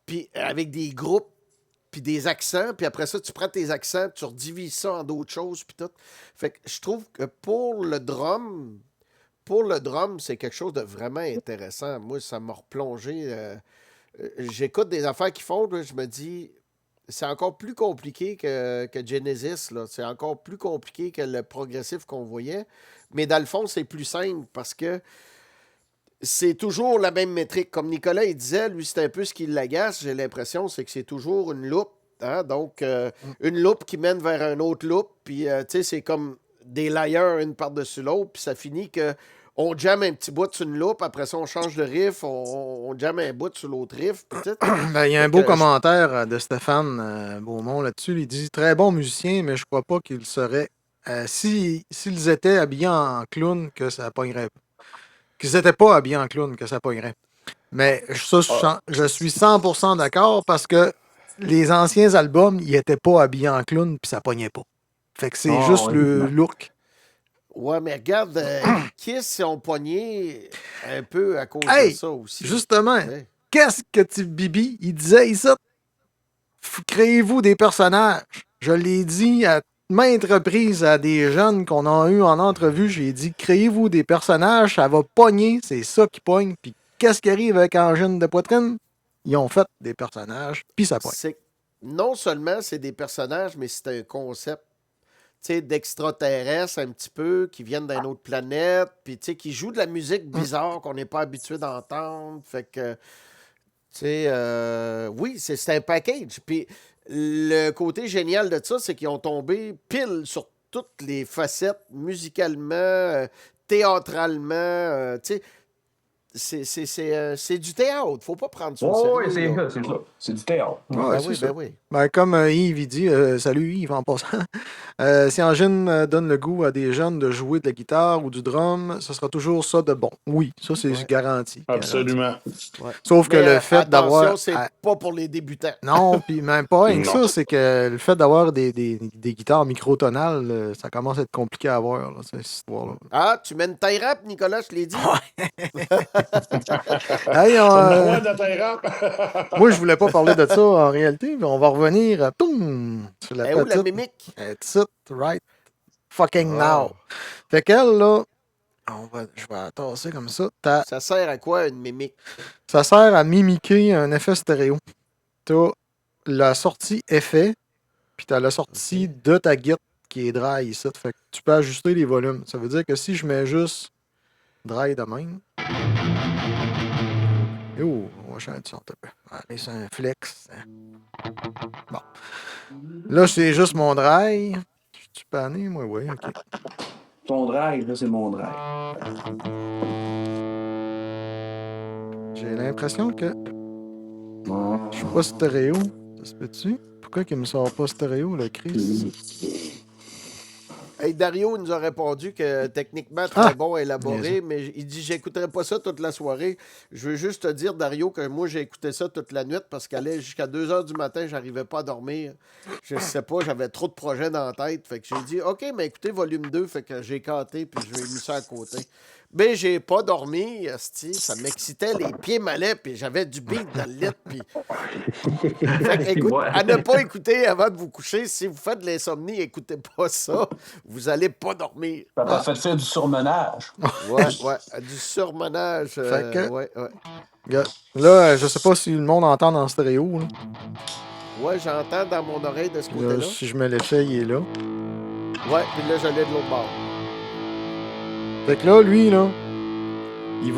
Puis avec des groupes, puis des accents, puis après ça, tu prends tes accents, tu redivises ça en d'autres choses, puis tout. Fait que je trouve que pour le drum, c'est quelque chose de vraiment intéressant. Moi, ça m'a replongé. J'écoute des affaires qu'ils font, là, je me dis, c'est encore plus compliqué que Genesis. Là. C'est encore plus compliqué que le progressif qu'on voyait. Mais dans le fond, c'est plus simple parce que c'est toujours la même métrique. Comme Nicolas, il disait, lui, c'est un peu ce qui l'agace, j'ai l'impression, c'est que c'est toujours une loupe. Hein? Donc, une loupe qui mène vers un autre loupe. Puis, tu sais, c'est comme des layers une par-dessus l'autre. Puis, ça finit que on jamme un petit bout sur une loupe. Après ça, on change de riff. On jamme un bout sur l'autre riff.
Ben, il y a un beau commentaire de Stéphane Beaumont là-dessus. Il dit « Très bon musicien, mais je crois pas qu'il serait... s'ils étaient habillés en clown, que ça pognerait pas. Qu'ils n'étaient pas habillés en clown, que ça pognerait. » Mais ça, je suis 100% d'accord parce que les anciens albums, ils n'étaient pas habillés en clown puis ça pognait pas. Fait que c'est juste le look.
Ouais, mais regarde, Kiss ont pogné un peu à cause de ça aussi.
Justement,
Ouais.
qu'est-ce que Bibi, il disait ici? Créez-vous des personnages. Je l'ai dit à maintes reprises à des jeunes qu'on a eu en entrevue. J'ai dit, créez-vous des personnages, ça va pogner, c'est ça qui pogne. Puis qu'est-ce qui arrive avec Angine de poitrine? Ils ont fait des personnages, puis ça pogne.
Non seulement c'est des personnages, mais c'est un concept d'extraterrestres un petit peu, qui viennent d'une autre planète, puis qui jouent de la musique bizarre qu'on n'est pas habitué d'entendre. Fait que, oui, c'est un package. Puis le côté génial de ça, c'est qu'ils ont tombé pile sur toutes les facettes, musicalement, théâtralement. Tu sais, c'est du théâtre. Faut pas prendre ça au
Oh, oui,
sérieux.
c'est
là.
ça, c'est ça. C'est du théâtre.
Ouais,
Ben
c'est
oui,
ça.
ben oui.
Ben, comme Yves, il dit, salut Yves en passant. Si Engine donne le goût à des jeunes de jouer de la guitare ou du drum, ce sera toujours ça de bon. Oui, ça c'est
Ouais.
garanti.
Absolument.
Ouais.
Sauf que
Mais
le fait d'avoir.
attention, c'est pas pour les débutants.
Non, puis même pas rien que
Non.
ça, c'est que le fait d'avoir des guitares microtonales, ça commence à être compliqué à avoir, là, cette histoire-là.
Ah, tu mènes taille rap, Nicolas, je l'ai dit.
Hey,
Comme de taille rap.
moi, je voulais pas parler de ça en réalité, mais on va revenir poum, sur la
Eh, où la
petite.
mimique?
That's it, right fucking
Oh.
now. Fait qu'elle, là, je vais la tasser comme ça.
Ça sert à quoi, une mimique?
Ça sert à mimiquer un effet stéréo. T'as la sortie effet, puis t'as la sortie de ta guitare qui est dry ici. Fait que tu peux ajuster les volumes. Ça veut dire que si je mets juste dry de même. Oh, on va changer de son un peu. Allez, c'est un flex. Bon. Là, c'est juste mon dry. Tu pané, moi, oui, ok.
Ton drive, là, c'est mon drive.
J'ai l'impression que je suis pas stéréo. Ça se peut-tu? Pourquoi qu'il me sort pas stéréo, le Chris?
Hey, Dario nous a répondu que techniquement très bon,
bien
élaboré, mais il dit j'écouterai pas ça toute la soirée. Je veux juste te dire, Dario, que moi j'ai écouté ça toute la nuit parce qu'elle allait jusqu'à 2 h du matin, j'arrivais pas à dormir. Je sais pas, j'avais trop de projets dans la tête. Fait que j'ai dit OK, mais écoutez, volume 2, fait que j'ai canté puis je l'ai mis ça à côté. Mais j'ai pas dormi, asti, ça m'excitait, les pieds m'allaient, puis j'avais du beat dans le lit, puis... Fait que, écoute, à ne pas écouter avant de vous coucher, si vous faites de l'insomnie, écoutez pas ça, vous allez pas dormir.
Ça t'a fait faire du surmenage.
Ouais, du surmenage.
Fait que-
Ouais.
Là, je sais pas si le monde entend en stéréo. Là.
Ouais, j'entends dans mon oreille de ce
Là,
côté-là.
si je me l'effet, il est là.
Ouais, puis là, j'allais de l'autre bord.
Fait que là, lui, là, il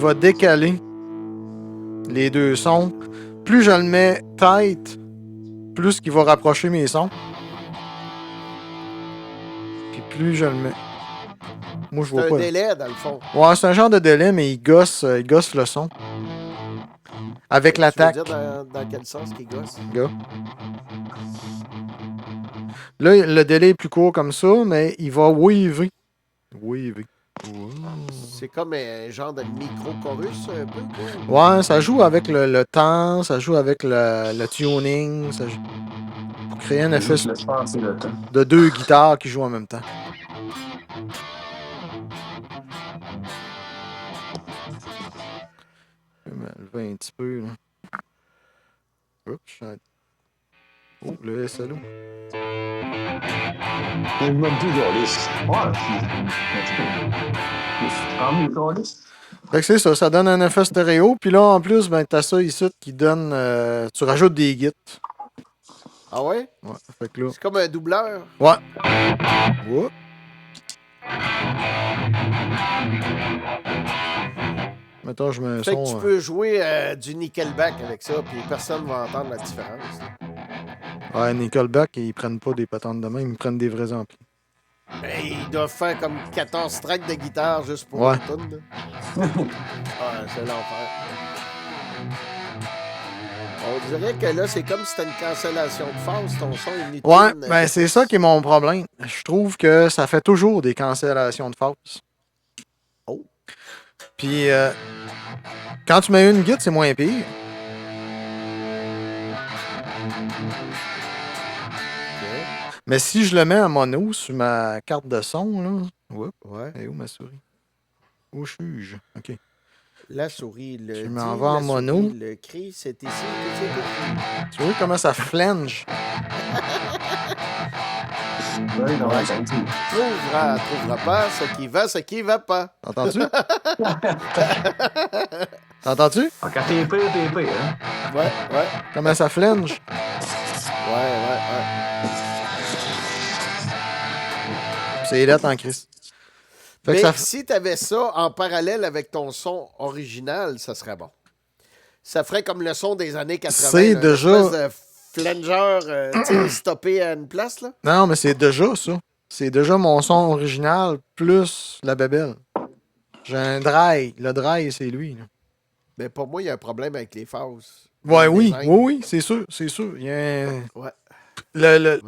va décaler les deux sons. Plus je le mets tight, plus qu'il va rapprocher mes sons. Puis plus je le mets. Moi, je vois
C'est un
pas.
délai, dans le fond.
Ouais, c'est un genre de délai, mais il gosse le son. Avec
Tu veux
l'attaque.
dire dans quel sens qu'il gosse?
Gars. Là, le délai est plus court comme ça, mais il va waver. Waver. Wow.
C'est comme un genre de micro-chorus, un peu, quoi.
Ouais, ça joue avec le temps, ça joue avec le tuning, ça joue... pour créer un effet
Je laisse passer le temps.
de deux guitares qui jouent en même temps. Je vais me lever un petit peu, là. Oups, oh, le SLO.
Je ne m'aime plus Gaulis.
Ouais, tant mieux, Gaulis.
Fait que c'est ça, ça donne un effet stéréo. Puis là, en plus, ben, t'as ça ici qui donne... tu rajoutes des gits.
Ah ouais?
Ouais, fait que là...
C'est comme un doubleur.
Ouais. Oups. Mettons, je mets un
Fait que
son...
tu peux jouer du Nickelback avec ça, puis personne va entendre la différence.
Ouais, Nickelback, ils prennent pas des patentes de même, ils prennent des vrais amplis.
Mais ils doivent faire comme 14 tracks de guitare juste pour
Ouais.
une toune, là. Ah, c'est l'enfer. On dirait que là, c'est comme si c'était une cancellation de phase, ton son est une
Ouais,
toune,
ben c'est ça qui est mon problème. Je trouve que ça fait toujours des cancellations de phase.
Oh.
Puis, quand tu mets une guitare, c'est moins pire. Mais si je le mets en mono sur ma carte de son, là... Oups,
Ouais.
et où ma souris? Où suis-je? OK.
La souris, le
Je
dit,
m'en vais en
la
mono.
souris, le cri, c'est ici, c'est écrit.
Tu vois comment ça flange?
Ouais, non, ça me dit.
Trouvera pas ce qui va pas.
T'entends-tu? T'entends-tu?
Ah, quand t'es pire, hein?
Ouais.
Comment ça flange?
Ouais.
C'est lettre en crise. Fait que
Mais
ça...
si tu avais ça en parallèle avec ton son original, ça serait bon. Ça ferait comme le son des années 80.
C'est
là,
déjà-
une espèce de flanger, tu sais, stoppé à une place, là.
Non, mais c'est déjà ça. c'est déjà mon son original plus la bébelle. J'ai un dry. Le dry, c'est lui. Là.
Mais pour moi, il y a un problème avec les phases.
Ouais,
Le
oui,
design.
oui, c'est sûr, c'est sûr. Il y a un-
Ouais,
le-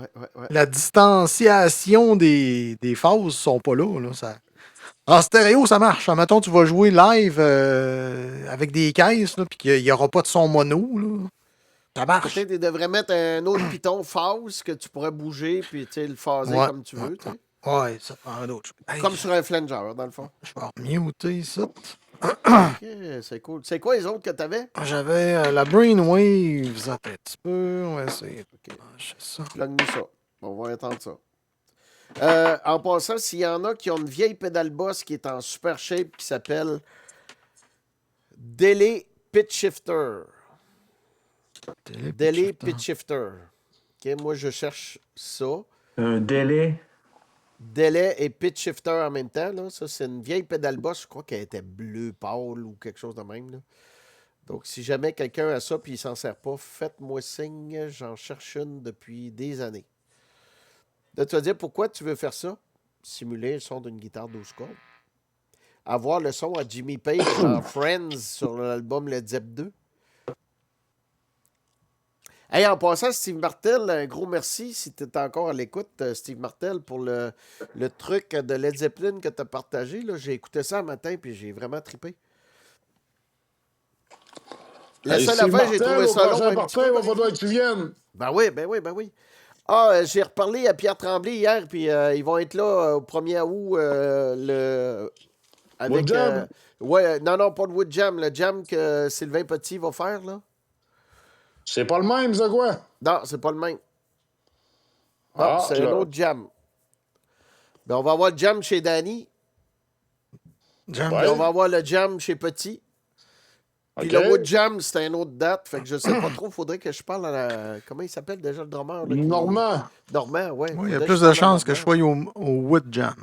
la distanciation des phases sont pas là. Là, ça... En stéréo, ça marche. Mettons, tu vas jouer live avec des caisses, puis qu'il n'y aura pas de son mono. Là. Ça marche.
Peut-être qu'ils devraient mettre un autre piton phase que tu pourrais bouger puis tu sais, le phaser
Ouais,
comme tu veux. Tu sais.
Ouais, ça prend d'autres choses. Hey,
Comme sur un flanger, dans le fond.
je vais remuter ça.
Ok, c'est cool. C'est quoi les autres que t'avais?
J'avais la Brainwaves. Attends un petit peu. On va essayer de brancher ça.
Plug-nous ça. On va entendre ça. En passant, s'il y en a qui ont une vieille pédale boss qui est en super shape qui s'appelle Delay Pitch Shifter. Delay Pitch Shifter. Ok, moi, je cherche ça.
Un délai.
Delay et Pitch Shifter en même temps. Là. Ça, c'est une vieille pédale boss. Je crois qu'elle était bleue pâle ou quelque chose de même. Là. Donc, si jamais quelqu'un a ça et il s'en sert pas, faites-moi signe. J'en cherche une depuis des années. Là, tu vas dire pourquoi tu veux faire ça? Simuler le son d'une guitare 12 cordes. Avoir le son à Jimmy Page dans Friends sur l'album Led Zepp 2. Hey, en passant, Steve Martel, un gros merci si tu es encore à l'écoute, Steve Martel, pour le truc de Led Zeppelin que tu as partagé. Là. J'ai écouté ça un matin et j'ai vraiment trippé. La seule affaire, j'ai trouvé ça long.
Il va falloir que tu viennes.
Ben oui. Ah, j'ai reparlé à Pierre Tremblay hier, puis ils vont être là au 1er août, avec...
Wood Jam?
Non, pas de Wood Jam. Le jam que Sylvain Petit va faire, là.
C'est pas le même, ça, quoi?
Non, c'est pas le même. Non, c'est un autre jam. Ben, on va avoir le jam chez Danny.
Jam.
Puis on va avoir le jam chez Petit. Puis le Wood Jam, c'est une autre date. Fait que je sais pas trop. Faudrait que je parle à la... Comment il s'appelle déjà le drummer? Là,
Normand.
Normand, ouais.
Oui, il y a plus de chances que je sois au Wood Jam.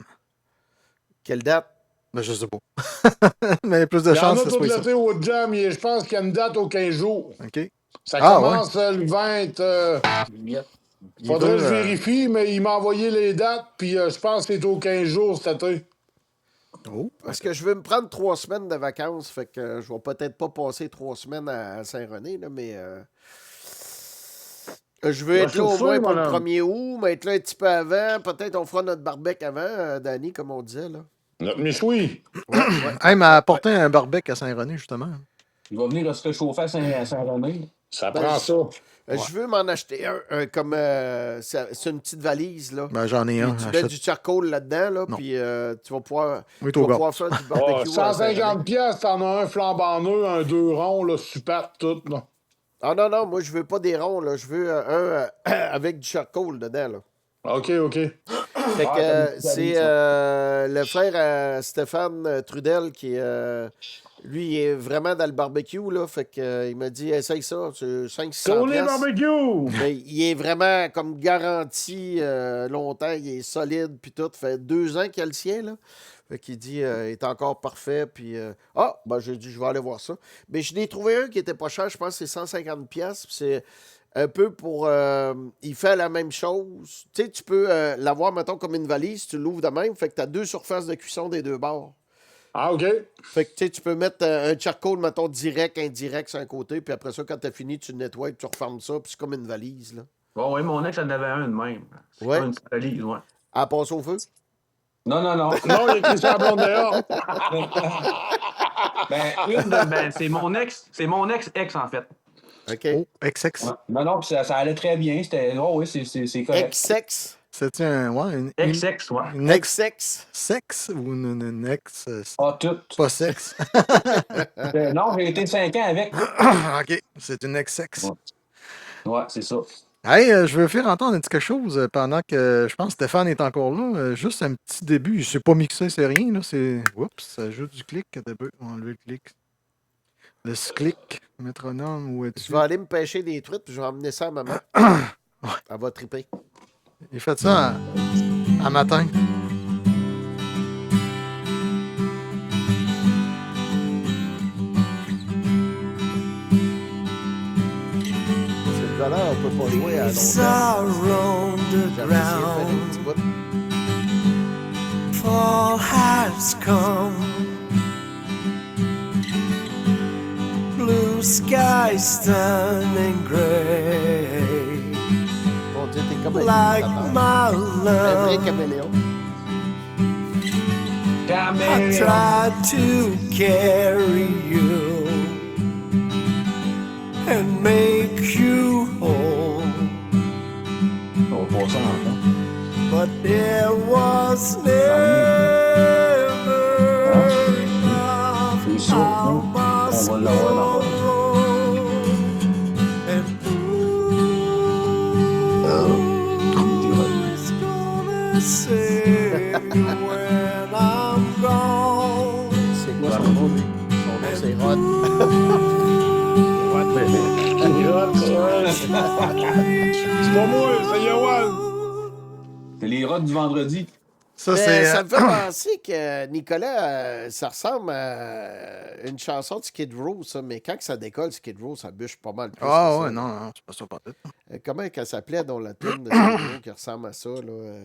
Quelle date?
Ben, je sais pas. Mais il y a plus de
Il y en
chances
a
que ce
tout
soit ça.
l'été au Wood Jam. Je pense qu'il y a une date aux 15 jours.
OK.
Ça
Ah,
commence le 20... Faudrait que je vérifie, mais il m'a envoyé les dates, puis je pense que c'est aux 15 jours cet été.
Oh.
Parce que je veux me prendre 3 semaines de vacances, fait que je vais peut-être pas passer 3 semaines à Saint-René, là, mais je veux être là au moins pour le 1er août, mais être là un petit peu avant. Peut-être on fera notre barbecue avant, Danny, comme on disait. Là.
Notre méchoui.
Ouais.
Hey, m'a apporté un barbecue à Saint-René, justement.
Il va venir se réchauffer à Saint-René.
Ça prend ça.
Je veux m'en acheter un comme c'est une petite valise. Là.
Ben, j'en ai un.
Puis tu mets du charcoal là-dedans, là, puis tu vas pouvoir,
Oui,
tu vas pouvoir faire du barbecue.
150 pièces, t'en as un flambant neuf, un 2 ronds, là, super, tout, là.
Ah non, moi je veux pas des ronds, là. Je veux un avec du charcoal dedans, là.
OK.
Fait que c'est le frère Stéphane Trudel qui lui, il est vraiment dans le barbecue, là. Fait que il m'a dit, essaye ça, c'est 500$.
Tournez barbecue!
Mais il est vraiment comme garanti longtemps, il est solide, puis tout. Fait 2 ans qu'il a le sien, là. Fait qu'il dit, il est encore parfait, puis... j'ai dit, je vais aller voir ça. Mais je n'ai trouvé un qui était pas cher, je pense que c'est 150$, puis c'est un peu pour... il fait la même chose. Tu sais, tu peux l'avoir, mettons, comme une valise, tu l'ouvres de même, fait que tu as 2 surfaces de cuisson des 2 bords.
Ah, OK.
Fait que, tu sais, tu peux mettre un charcoal, mettons, direct, indirect sur un côté, puis après ça, quand tu as fini, tu le nettoies, tu refermes ça, puis c'est comme une valise, là.
Bon, oui, mon ex en avait un de même. C'est
Ouais.
comme une valise, ouais.
À passer au feu?
Non.
Non, il a écrit sur la blonde dehors.
C'est mon ex, en fait.
OK.
Oh, XX.
Ouais. Non, puis ça allait très bien. C'était. Oh, oui, c'est correct.
Ex-sex?
C'est-tu une
Ex-ex, ouais.
une ex
Ex-sex?
sexe ou une ex
Ah, tout.
pas sexe?
Non, j'ai été 5 ans avec.
OK, c'est une ex sexe.
Ouais, c'est ça.
Hey, je veux faire entendre un petit quelque chose pendant que je pense que Stéphane est encore là. Juste un petit début. Je sais pas mixer, c'est rien. Là, c'est. Oups, ça joue du clic. On va enlever le clic. Le clic, métronome, où es-tu?
Je vais aller me pêcher des truites, puis je vais emmener ça à maman. Elle va triper.
Il fait ça à matin.
C'est le voleur, on peut pas jouer à longtemps. J'avais essayé de faire des petits bouts.
fall has come. Blue skies turning gray.
Mon Dieu, t'es comme
Like my
un vrai
love,
caméléon.
I tried to carry you and make you whole,
On va passer en fond.
but there was never enough
C'est ça,
of
hein?
my
On va l'avoir dans le
soul. And who's gonna save you when I'm gone?
C'est quoi son nom, lui? Son nom, c'est Rod.
C'est pas moi, c'est Yoann.
C'est les rods du vendredi.
Ça,
Mais
c'est.
ça me fait penser que Nicolas, ça ressemble à une chanson de Skid Row, ça. Mais quand que ça décolle, Skid Row, ça bûche pas mal plus.
Ah
que
ouais,
ça.
non, c'est pas ça, pas tout.
Comment qu'elle s'appelait dans la tune de Skid Row qui ressemble à ça, là?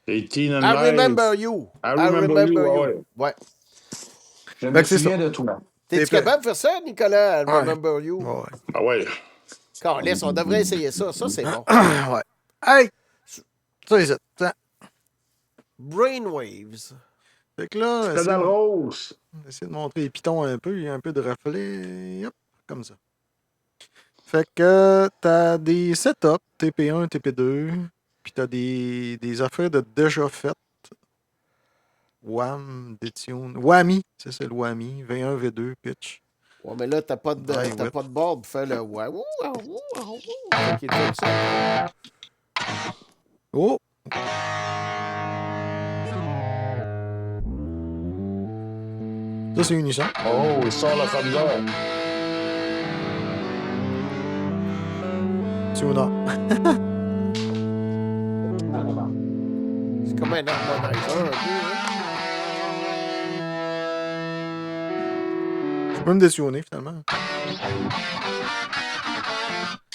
18 and
I
9.
remember you.
I remember you, ouais.
Ouais.
Je
Fait
me
que c'est
souviens de toi.
T'es-tu
T'es
capable de faire ça, Nicolas? I
Ouais.
remember you.
Ouais.
Ah ouais.
Carlis, on devrait essayer ça. Ça, c'est bon.
Ouais. Hey! Ça, c'est ça.
Brainwaves.
Fait que là,
Pédale rose.
essayer de montrer les pitons un peu. Il y a un peu de reflet. Hop, comme ça. Fait que t'as des setups, TP1, TP2. Puis t'as des affaires de déjà faites. WAM, détune. WAMI, c'est le WAMI. V1, V2, pitch.
Ouais, mais là, t'as pas de
Ouais.
board pour faire le ouais. Fait qu'il fait ça.
Oh! Ça, c'est unisson.
Oh, il sort la femme d'or.
Tuna.
C'est comme un harmonizer un peu, hein?
Je peux me détuner, finalement.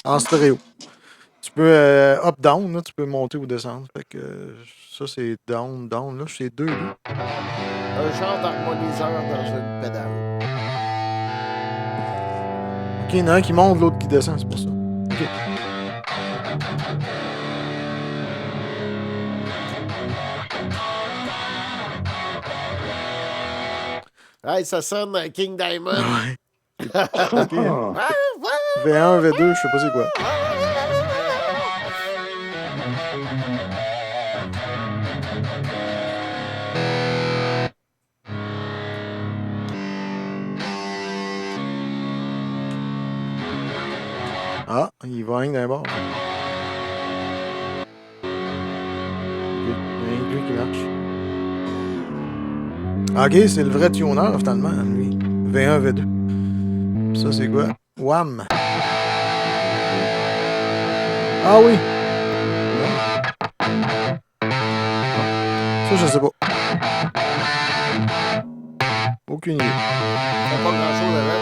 En stéréo. Tu peux up-down, là, tu peux monter ou descendre. Fait que ça, c'est down. Là, c'est deux. Là.
Un genre d'harmoniseur dans une pédale.
Ok, il y en a un qui monte, l'autre qui descend, c'est pour ça. Ok.
Hey, ça sonne King Diamond.
Ouais.
Ah,
V1, V2, je sais pas c'est quoi. Ah, il va rien d'un bord. Ok, il y a rien que lui qui marche. Ok, c'est le vrai tuner, finalement, lui. V1, V2. Puis ça, c'est quoi? WAM. Ah oui! Non. Ça, je sais pas. Aucune idée.
Pas grand-chose avec.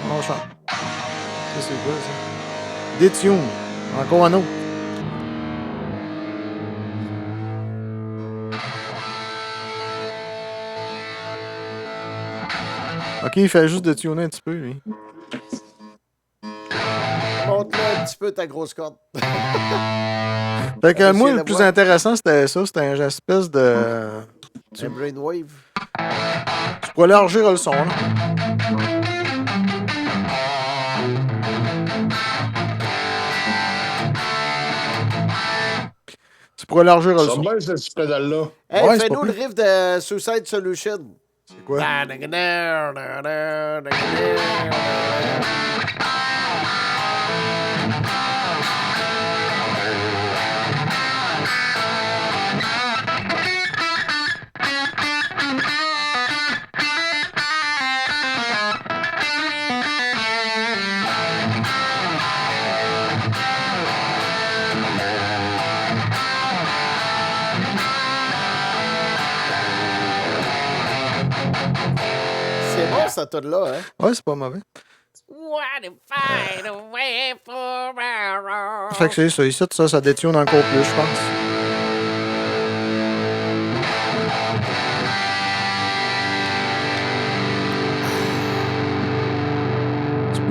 On chante. Ça, c'est quoi, ça? Détune. Encore un autre. Ok, il fait juste de tuner un petit peu, lui.
Montre-le un petit peu ta grosse corde.
Fait que moi,
Monsieur
le plus
Lavoie.
intéressant, c'était ça. C'était un espèce de...
Un brainwave.
Tu pourrais élargir le son, là. Tu pourrais élargir le
Ça
son.
bien, cette petite pédale-là.
Hey,
Ouais, c'est
fais-nous
pas
le
pire.
riff de Suicide Solution.
C'est quoi?
C'est bon, cette tune-là, hein?
Ouais, c'est pas mauvais. Fait que c'est ça. Ici, ça détune encore plus, je pense.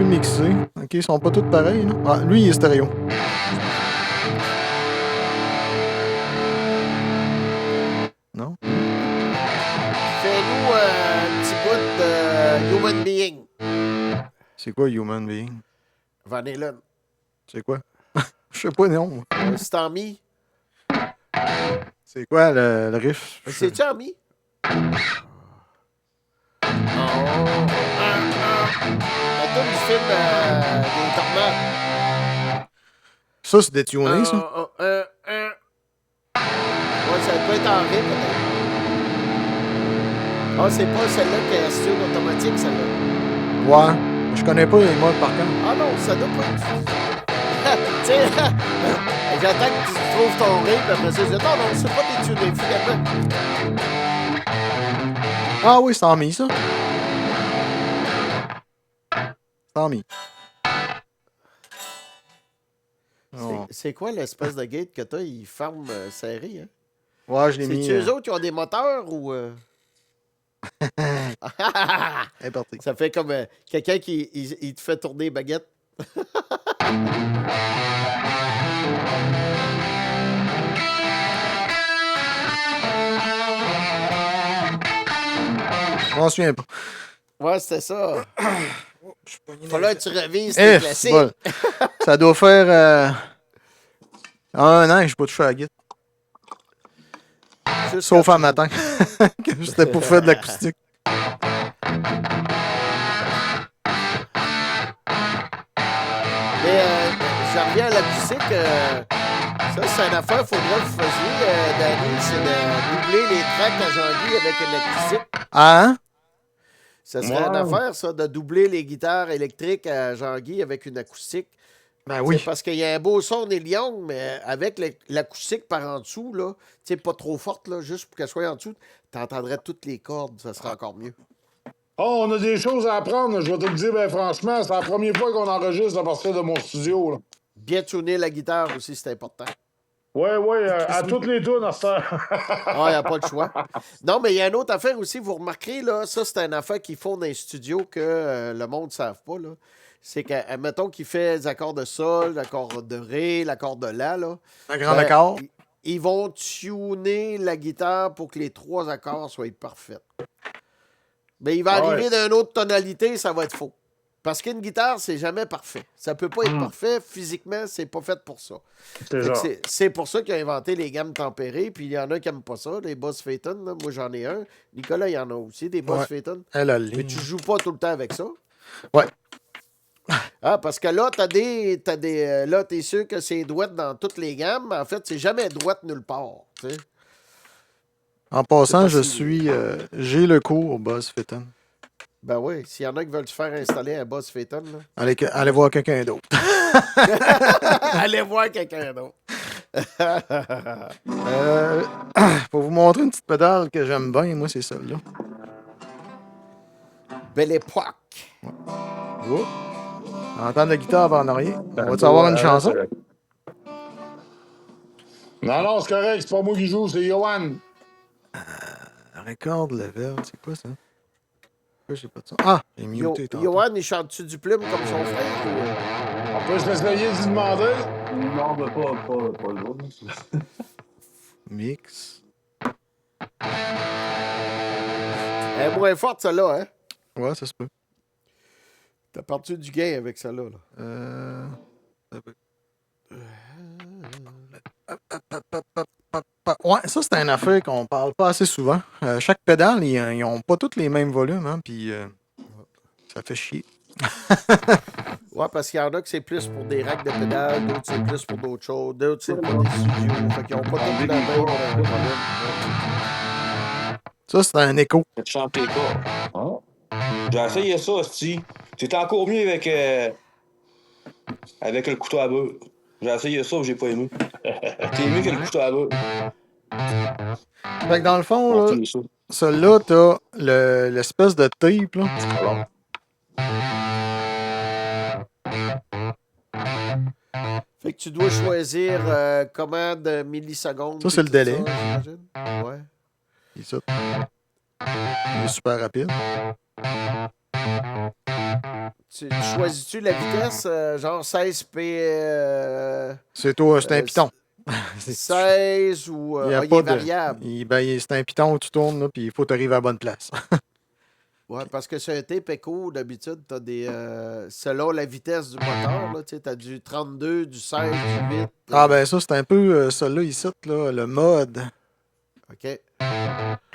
plus mixé. Ok, ils sont pas tous pareils. Là. Ah, lui, il est stéréo. Non?
Fais-nous un petit bout de Human Being.
C'est quoi Human Being?
Van Halen.
C'est quoi? Je sais pas, non. Moi.
C'est en mi.
C'est quoi le riff?
C'est-tu en mi? La toune du film des Tornades.
Ça, c'est détuné, ça?
Ouais, ça peut être en ré, peut-être. Ah, c'est pas celle-là qui est sur automatique, celle-là.
Ouais. Je connais pas les modes, par contre.
Ah non, ça doit pas être... Tu sais, j'attends que tu trouves ton ré, puis après ça, je dis, non, c'est pas détuné, finalement.
Ah oui, c'est en mi, ça. C'est en mi. Oh.
C'est quoi l'espèce de gate que t'as? Il ferme serré, hein?
Ouais, je l'ai mis.
C'est-tu eux autres qui ont des moteurs ou...
C'est parti.
Ça fait comme quelqu'un qui il te fait tourner les baguettes.
Je m'en souviens pas.
Ouais, c'était ça. Fallait que tu revises
Eh,
tes classiques.
bon. Ça doit faire 1 an que j'ai pas touché à la guitare. Sauf un matin. Que c'était pour faire de l'acoustique.
Mais j'en reviens à la musique. Ça, c'est une affaire, faudrait que vous fassiez, Danny, c'est de doubler les tracks à Jean-Guy avec une acoustique.
Ah, hein?
Ça serait une affaire, ça, de doubler les guitares électriques à Jean-Guy avec une acoustique.
Ben oui.
T'sais, parce qu'il y a un beau son Neil Young, mais avec l'acoustique par en dessous, là, pas trop forte, là, juste pour qu'elle soit en dessous, t'entendrais toutes les cordes, ça serait encore mieux.
Oh, on a des choses à apprendre, je vais te le dire, ben franchement, c'est la première fois qu'on enregistre à partir de mon studio. Là.
Bien tuner la guitare aussi, c'est important.
Oui, à toutes les tunes, à ça.
Ah, il n'y a pas le choix. Non, mais il y a une autre affaire aussi, vous remarquerez, là, ça, c'est une affaire qu'ils font dans les studios que le monde ne savent pas, là. C'est que, mettons qu'il fait les accords de sol, l'accord de ré, l'accord de la, là.
Un grand accord.
Ils vont tuner la guitare pour que les 3 accords soient parfaits. Mais il va arriver d'une autre tonalité, ça va être faux. Parce qu'une guitare, c'est jamais parfait. Ça peut pas être parfait. Physiquement, c'est pas fait pour ça. C'est pour ça qu'ils ont inventé les gammes tempérées. Puis il y en a qui n'aiment pas ça, les Boss Phaeton. Là. Moi, j'en ai un. Nicolas, il y en a aussi, des Boss Phaeton. Mais tu joues pas tout le temps avec ça.
Ouais.
Ah, parce que là, là, t'es sûr que c'est droite dans toutes les gammes. En fait, c'est jamais droite nulle part. T'sais.
En passant, j'ai le cours au Boss Phaeton.
Ben oui, s'il y en a qui veulent te faire installer un Boss Phaeton, là.
Allez voir quelqu'un d'autre.
Allez voir quelqu'un d'autre.
Pour vous montrer une petite pédale que j'aime bien, moi, c'est celle-là.
Belle époque.
Oh. Entendre la guitare en arrière. On va-tu avoir une chanson?
Non, c'est correct, c'est pas moi qui joue, c'est Johan.
Record level, c'est quoi ça? J'ai pas de son. Ah, j'ai muté tantôt.
Johan, il chante-tu du plume comme son frère?
On peut s'essayer d'y demander.
Non, ben pas lourd.
Mix.
Elle est moins forte, celle-là, hein?
Ouais, ça se peut.
T'as perdu du gain avec celle-là, là.
Ouais, ça, c'est une affaire qu'on parle pas assez souvent. Chaque pédale, ils ont pas tous les mêmes volumes, hein, puis ça fait chier.
Ouais, parce qu'il y en a que c'est plus pour des racks de pédales, d'autres c'est plus pour d'autres choses, d'autres c'est pour des studios. Fait qu'ils ont pas tous le même volume.
Ça, c'est un écho.
Je chantais pas. J'ai essayé ça aussi. C'était encore mieux avec le couteau à beurre. J'ai essayé ça, j'ai pas aimé. T'es mieux que le couteau à beurre.
Fait que dans le fond, là, celui-là, t'as l'espèce de tape, là.
Fait que tu dois choisir combien de millisecondes.
Ça, c'est le délai.
Ouais.
Et ça. Il est super rapide.
Tu choisis-tu la vitesse, genre 16
C'est toi, c'est un
euh,
piton.
16 ou.
Il y a
Il
pas
est
de.
variable.
C'est un piton où tu tournes, là, puis il faut t'arriver à la bonne place.
Ouais, parce que sur un tape écho, d'habitude, t'as des. Selon la vitesse du moteur, là, tu sais, t'as du 32, du 16, du 8.
Ah, ben ça, c'est un peu ça là, ici, là, le mode.
OK.
Puis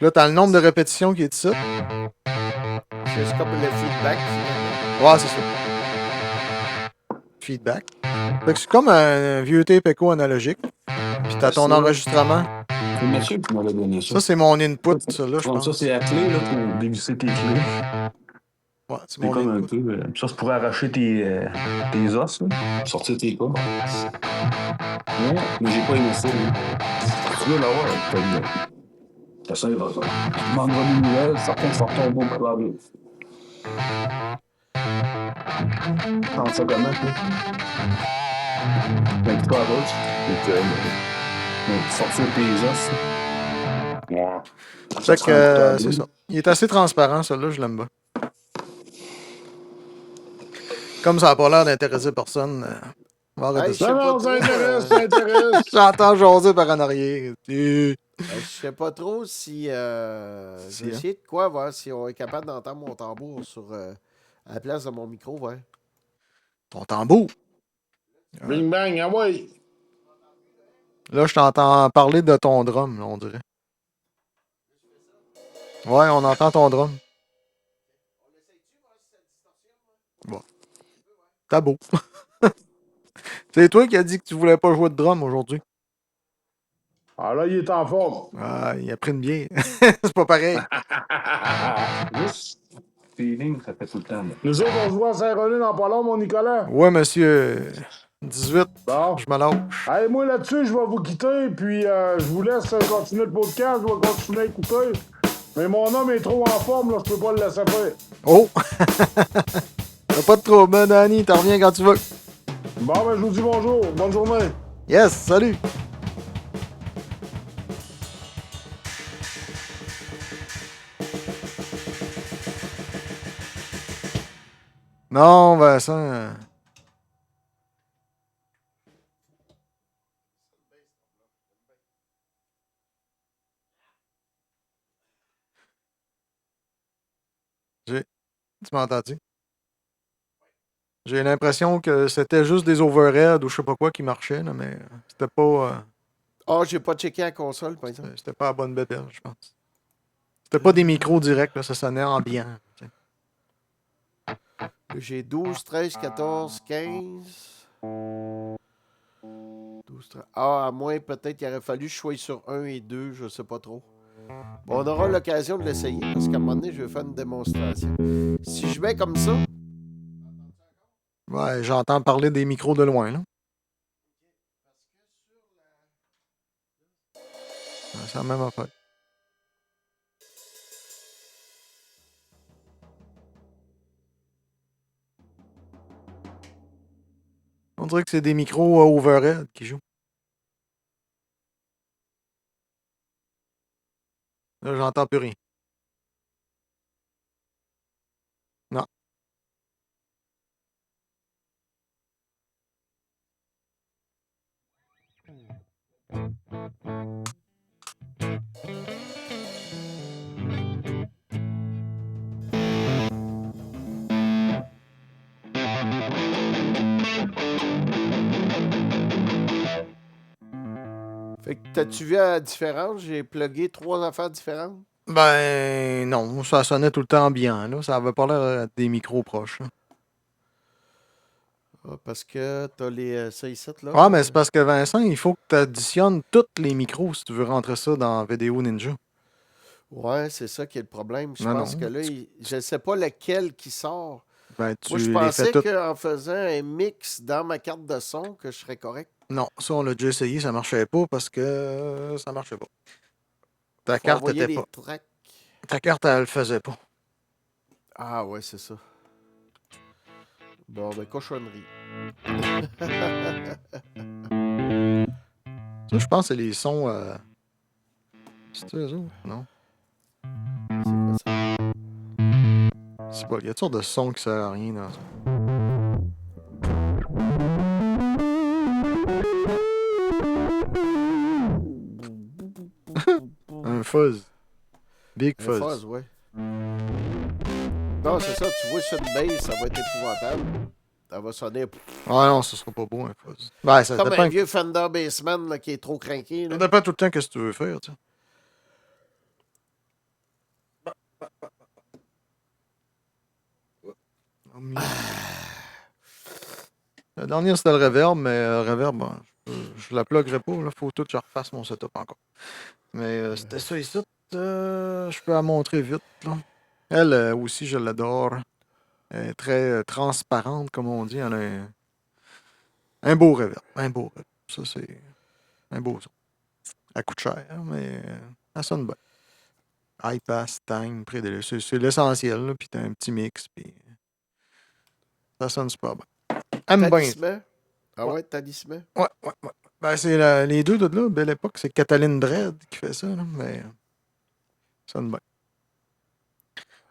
là, t'as le nombre de répétitions qui est ici.
C'est comme le feedback.
Ouais, c'est ça. Feedback. Fait que c'est comme un vieux tape écho analogique. Puis t'as ton enregistrement.
C'est Mathieu qui m'avait donné ça.
Ça, c'est mon input, ça, là, je
Comme
pense.
ça, c'est la clé là, pour dévisser tes clés.
Ouais, c'est
C'est
mon
comme un
input.
peu. Ça, c'est pour arracher tes os, là. Sortir tes cordes. Ouais, mais j'ai pas aimé ça. Tu veux l'avoir, t'as dit. Ça va, ça. Tu demanderas des nouvelles, certains sortent un beau probable. Prends ça comment, toi? Un petit peu à gauche. Sortir tes os. Ouais.
Fait que c'est ça. Il est assez transparent, celui-là, je l'aime bien. Comme ça n'a pas l'air d'intéresser personne, on va arrêter
Hey, je
ça.
sais
Non,
pas
non, ça
trop.
intéresse, ça intéresse.
J'entends jaser par en arrière.
Je sais pas trop si.
Si,
Je vais essayer de quoi, voir si on est capable d'entendre mon tambour sur. À la place de mon micro, ouais.
Ton tambour.
Bing bang, ah ouais.
Là, je t'entends parler de ton drum, là, on dirait. Ouais, on entend ton drum. Bon. T'as beau. C'est toi qui as dit que tu voulais pas jouer de drum aujourd'hui.
Ah là, il est en forme.
Ah, il a pris une bière. C'est pas pareil.
Juste feeling, ça fait tout le temps. Là.
Nous autres, on se voit à Saint-René dans pas long, mon Nicolas.
Ouais, monsieur. 18.
Bon.
Je me lâche.
Allez, moi là-dessus, je vais vous quitter, puis je vous laisse continuer le podcast, je vais continuer à écouter. Mais mon homme est trop en forme, là, je peux pas le laisser faire.
Oh! T'as pas de trouble, hein, Danny. T'en reviens quand tu veux.
Bon, ben, je vous dis bonjour, bonne journée.
Yes, salut! Non, Vincent. Tu m'as entendu? J'ai l'impression que c'était juste des overheads ou je sais pas quoi qui marchaient, là, mais c'était pas.
Ah, j'ai pas checké la console, par exemple.
C'était pas la bonne bébelle, je pense. C'était pas des micros directs, là, ça sonnait ambiant. T'sais.
J'ai 12, 13, 14, 15. 12, 13. Ah, à moins, peut-être qu'il aurait fallu que je sois sur 1 et 2, je sais pas trop. Bon, on aura l'occasion de l'essayer parce qu'à un moment donné, je vais faire une démonstration. Si je mets comme ça.
Ouais, j'entends parler des micros de loin, là. Ouais, c'est la même affaire. On dirait que c'est des micros overhead qui jouent. Là, j'entends plus rien. Non.
Fait que t'as-tu vu la différence? J'ai plugué 3 affaires différentes.
Ben non, ça sonnait tout le temps bien, là. Ça avait pas l'air des micros proches. Là.
Ah, parce que t'as les ça ici, là.
Ah, mais c'est parce que Vincent, il faut que tu additionnes tous les micros si tu veux rentrer ça dans Vidéo Ninja.
Ouais, c'est ça qui est le problème. Je
Non,
pense
non.
que là, je sais pas lequel qui sort.
Ben,
Moi, je
tu les
pensais
fais toutes.
qu'en faisant un mix dans ma carte de son, que je serais correct.
Non, ça, on l'a déjà essayé, ça marchait pas parce que ça marchait pas. Ta
Faut
carte
envoyer
était
les
pas.
tracks.
Ta carte, elle le faisait pas.
Ah ouais, c'est ça. Bon, ben, cochonnerie.
Ça, je pense que c'est les sons. C'est eux autres? Non.
C'est quoi ça?
C'est pas. Il y a toutes sortes de sons qui servent à rien dans ça. Un fuzz. Big
Un
fuzz.
fuzz, ouais. Non, c'est ça, tu vois sur une base, ça va être épouvantable. Ça va sonner
Ah non, ce sera pas beau, un fuzz. Ben, ça
comme
dépend.
un vieux Fender Bassman là, qui est trop craqué.
Ça
Là.
dépend tout le temps qu'est-ce que tu veux faire, tu sais. La dernière, c'était le reverb, mais reverb, bon, je la pluguerai pas. Il faut tout que je refasse mon setup encore. Mais c'était ça ici. Je peux la montrer vite. Là. Elle aussi, je l'adore. Elle est très transparente, comme on dit. Elle a un beau reverb. Un beau reverb. Ça, c'est un beau son. Elle coûte cher, mais elle sonne bien. High pass, tang, c'est l'essentiel. Là, puis t'as un petit mix. Puis ça sonne super bien. Aime bien.
Talisman. Ah ouais, talisman.
Ouais. Ben, c'est les deux de là, belle époque. C'est Cataline Dredd qui fait ça, là, mais ça sonne bien.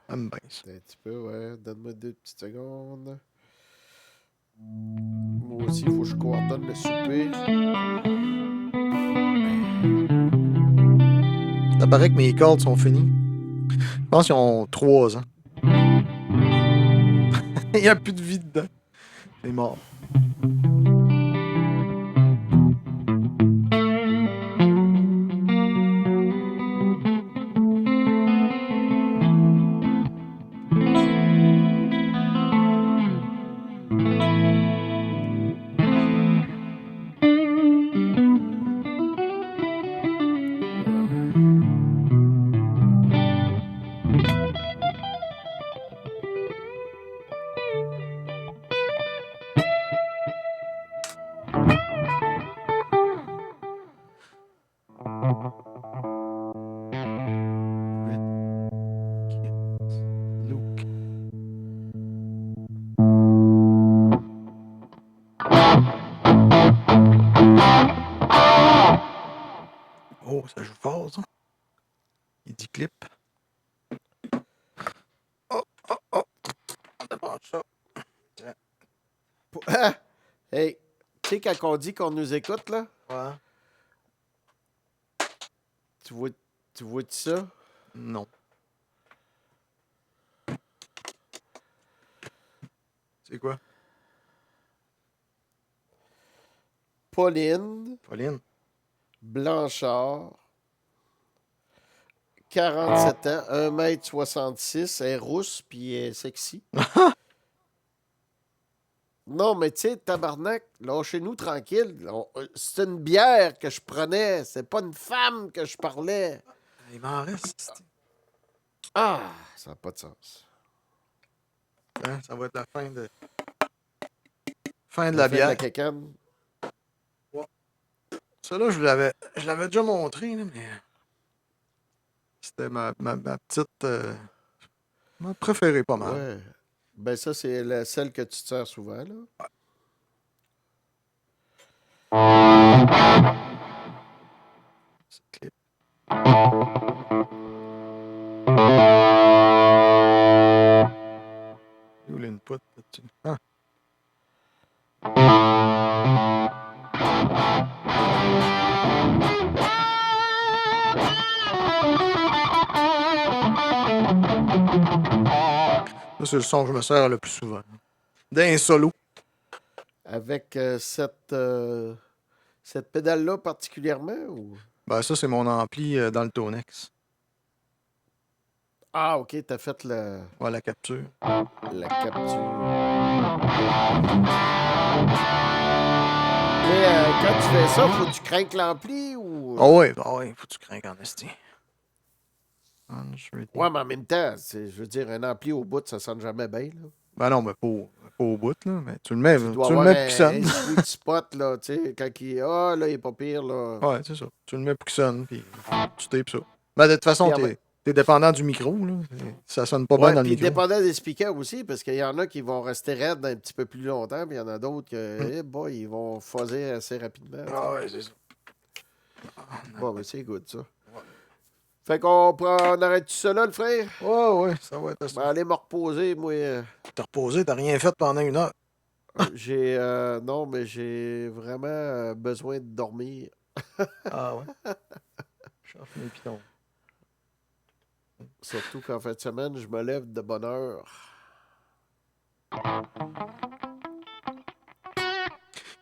Aime bien ça.
Un petit peu, ouais. Donne-moi 2 petites secondes. Moi aussi, il faut que je coordonne le souper.
Ça paraît que mes cordes sont finies. Je pense qu'ils ont 3 ans. Il n'y a plus de vie dedans. C'est mort. Luke. Oh, ça joue fort, ça. Il dit clip. Oh. On débranche ça.
Ah! Hey, tu sais, quand on dit qu'on nous écoute, là,
Ouais.
tu vois ça?
Non. C'est quoi?
Pauline
Pauline?
Blanchard, 47 ans, 1m66, elle est rousse puis elle est sexy. Non, mais tu sais, tabarnak, lâchez-nous tranquille. C'est une bière que je prenais, c'est pas une femme que je parlais.
Il m'en reste.
Ah, ça n'a pas de sens.
Hein, ça va être la fin de. Fin de
La
la
fin de
bière.
la cacane.
Ça là, je l'avais déjà montré, là, mais. C'était ma petite. Ma préférée pas mal.
Ouais. Ben ça, c'est celle que tu te sers souvent, là.
C'est clip. Où l'input là-dessus? Ah. Ça, c'est le son que je me sers le plus souvent. D'un solo.
Avec cette pédale-là particulièrement, ou?
Ben, ça, c'est mon ampli dans le Tonex.
Ah, OK, t'as fait la
capture.
capture. Mais quand tu fais ça, faut que tu craignes l'ampli ou...
Ah ouais, faut que tu craignes en esti.
Ouais, mais en même temps, je veux dire, un ampli au bout, ça sonne jamais bien, là.
Ben non, mais pas au bout, là. Mais tu le mets,
Tu dois
tu le
avoir
mets pour qu'il sonne.
un sweet spot, là, tu sais, quand il... Ah, là, il est pas pire, là.
Ouais, c'est ça. Tu le mets pour qu'il sonne, puis tu tapes ça. Ben, de toute façon, t'es dépendant du micro, là. Ça sonne pas bien dans le
puis
micro.
dépendant des speakers aussi, parce qu'il y en a qui vont rester raides un petit peu plus longtemps, puis il y en a d'autres que, boy, ils vont fuzzer assez rapidement.
Ah ouais, c'est ça.
Bon, mais c'est good, ça. Fait on arrête tout ça là, le frère?
Ouais, ça va être
Je vais aller me reposer, moi.
T'as reposé, t'as rien fait pendant 1 heure.
Non, mais j'ai vraiment besoin de dormir.
Ah ouais? Chauffe mes pitons.
Surtout qu'en fin de semaine, je me lève de bonne heure.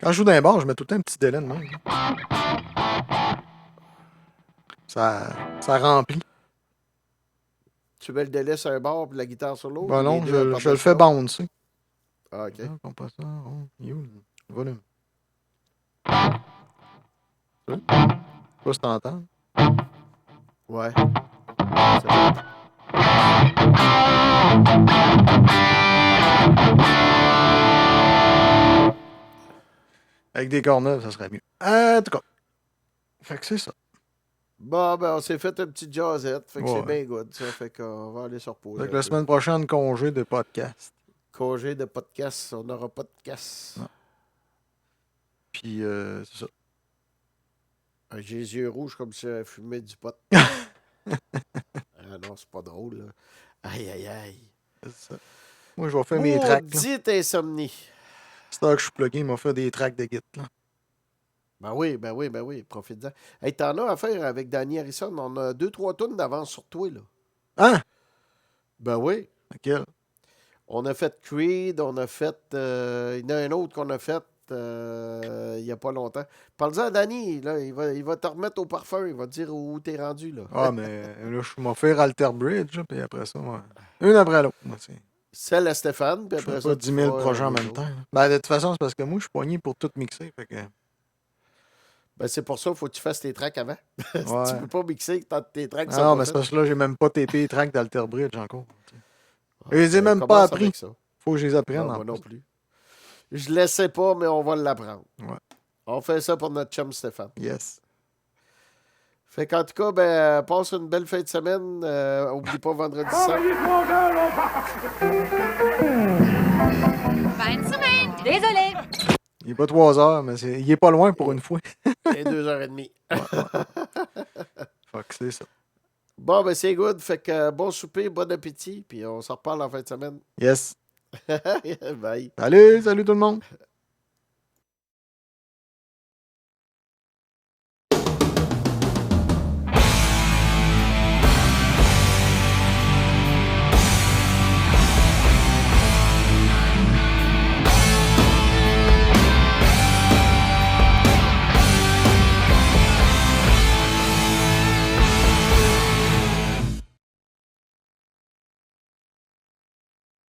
Quand je joue dans les bars, je mets tout le temps un petit délai de même. Ça remplit.
Tu mets le délai sur un bar puis la guitare sur l'autre?
Ben
ou les
non,
deux
je le
par-dessus
fais
l'autre?
bouncer.
Ah, OK.
Compresseur, il est où, le volume? Je sais pas si t'entends.
Ouais. C'est bon.
Avec des cordes neuves, ça serait mieux. En tout cas. Fait que c'est ça.
Bon, ben, on s'est fait une petite jazzette. Fait que c'est
Ouais.
bien good, ça. Fait qu'on va aller se reposer.
Fait que
un
la
peu.
semaine prochaine, congé de podcast.
Congé de podcast. On n'aura pas de casse.
Non. Puis, c'est ça.
J'ai les yeux rouges comme si j'avais fumé du pot. Ah non, c'est pas drôle, là. Aïe, aïe, aïe.
C'est ça. Moi, je vais faire mes tracks.
Maudite insomnie.
C'est là que je suis plugué, il m'a fait des tracks de git. Là.
Ben oui, profite-en. Hey, t'en as à faire avec Danny Harrison. On a 2-3 tonnes d'avance sur toi, là.
Hein?
Ben oui.
Laquelle?
On a fait Creed, on a fait... il y en a un autre qu'on a fait il n'y a pas longtemps. Parle-en à Danny, là, il va te remettre au parfum, il va te dire où t'es rendu, là.
Ah, mais là, je vais faire Alter Bridge, puis après ça, moi, une après l'autre. Moi, c'est...
Celle à Stéphane, puis
Je
après
fais
ça,
pas 10 000
feras,
projets en
les
même
autres.
temps. Là. Ben, de toute façon, c'est parce que moi, je suis poigné pour tout mixer. Fait que...
Ben, c'est pour ça qu'il faut que tu fasses tes tracks avant.
Ouais.
Tu peux pas mixer que t'as tes tracks
Ah non, mais c'est parce que là, j'ai même pas TP les tracks d'Alter Bridge encore. Je les ai même pas
Commence
appris.
avec ça.
Faut que je les apprenne.
Non,
en
moi non
plus.
plus. Je ne le sais pas, mais on va l'apprendre.
Ouais.
On fait ça pour notre chum Stéphane.
Yes.
Fait qu'en tout cas, ben, passe une belle fin de semaine. Oublie pas vendredi soir.
Fin de semaine. Désolé.
Il est pas 3 heures, mais il est pas loin pour une fois.
Et 2h30.
Fait que c'est ça.
Bon, ben c'est good. Fait que bon souper, bon appétit. Puis on s'en reparle en fin de semaine.
Yes.
Bye.
Salut tout le monde.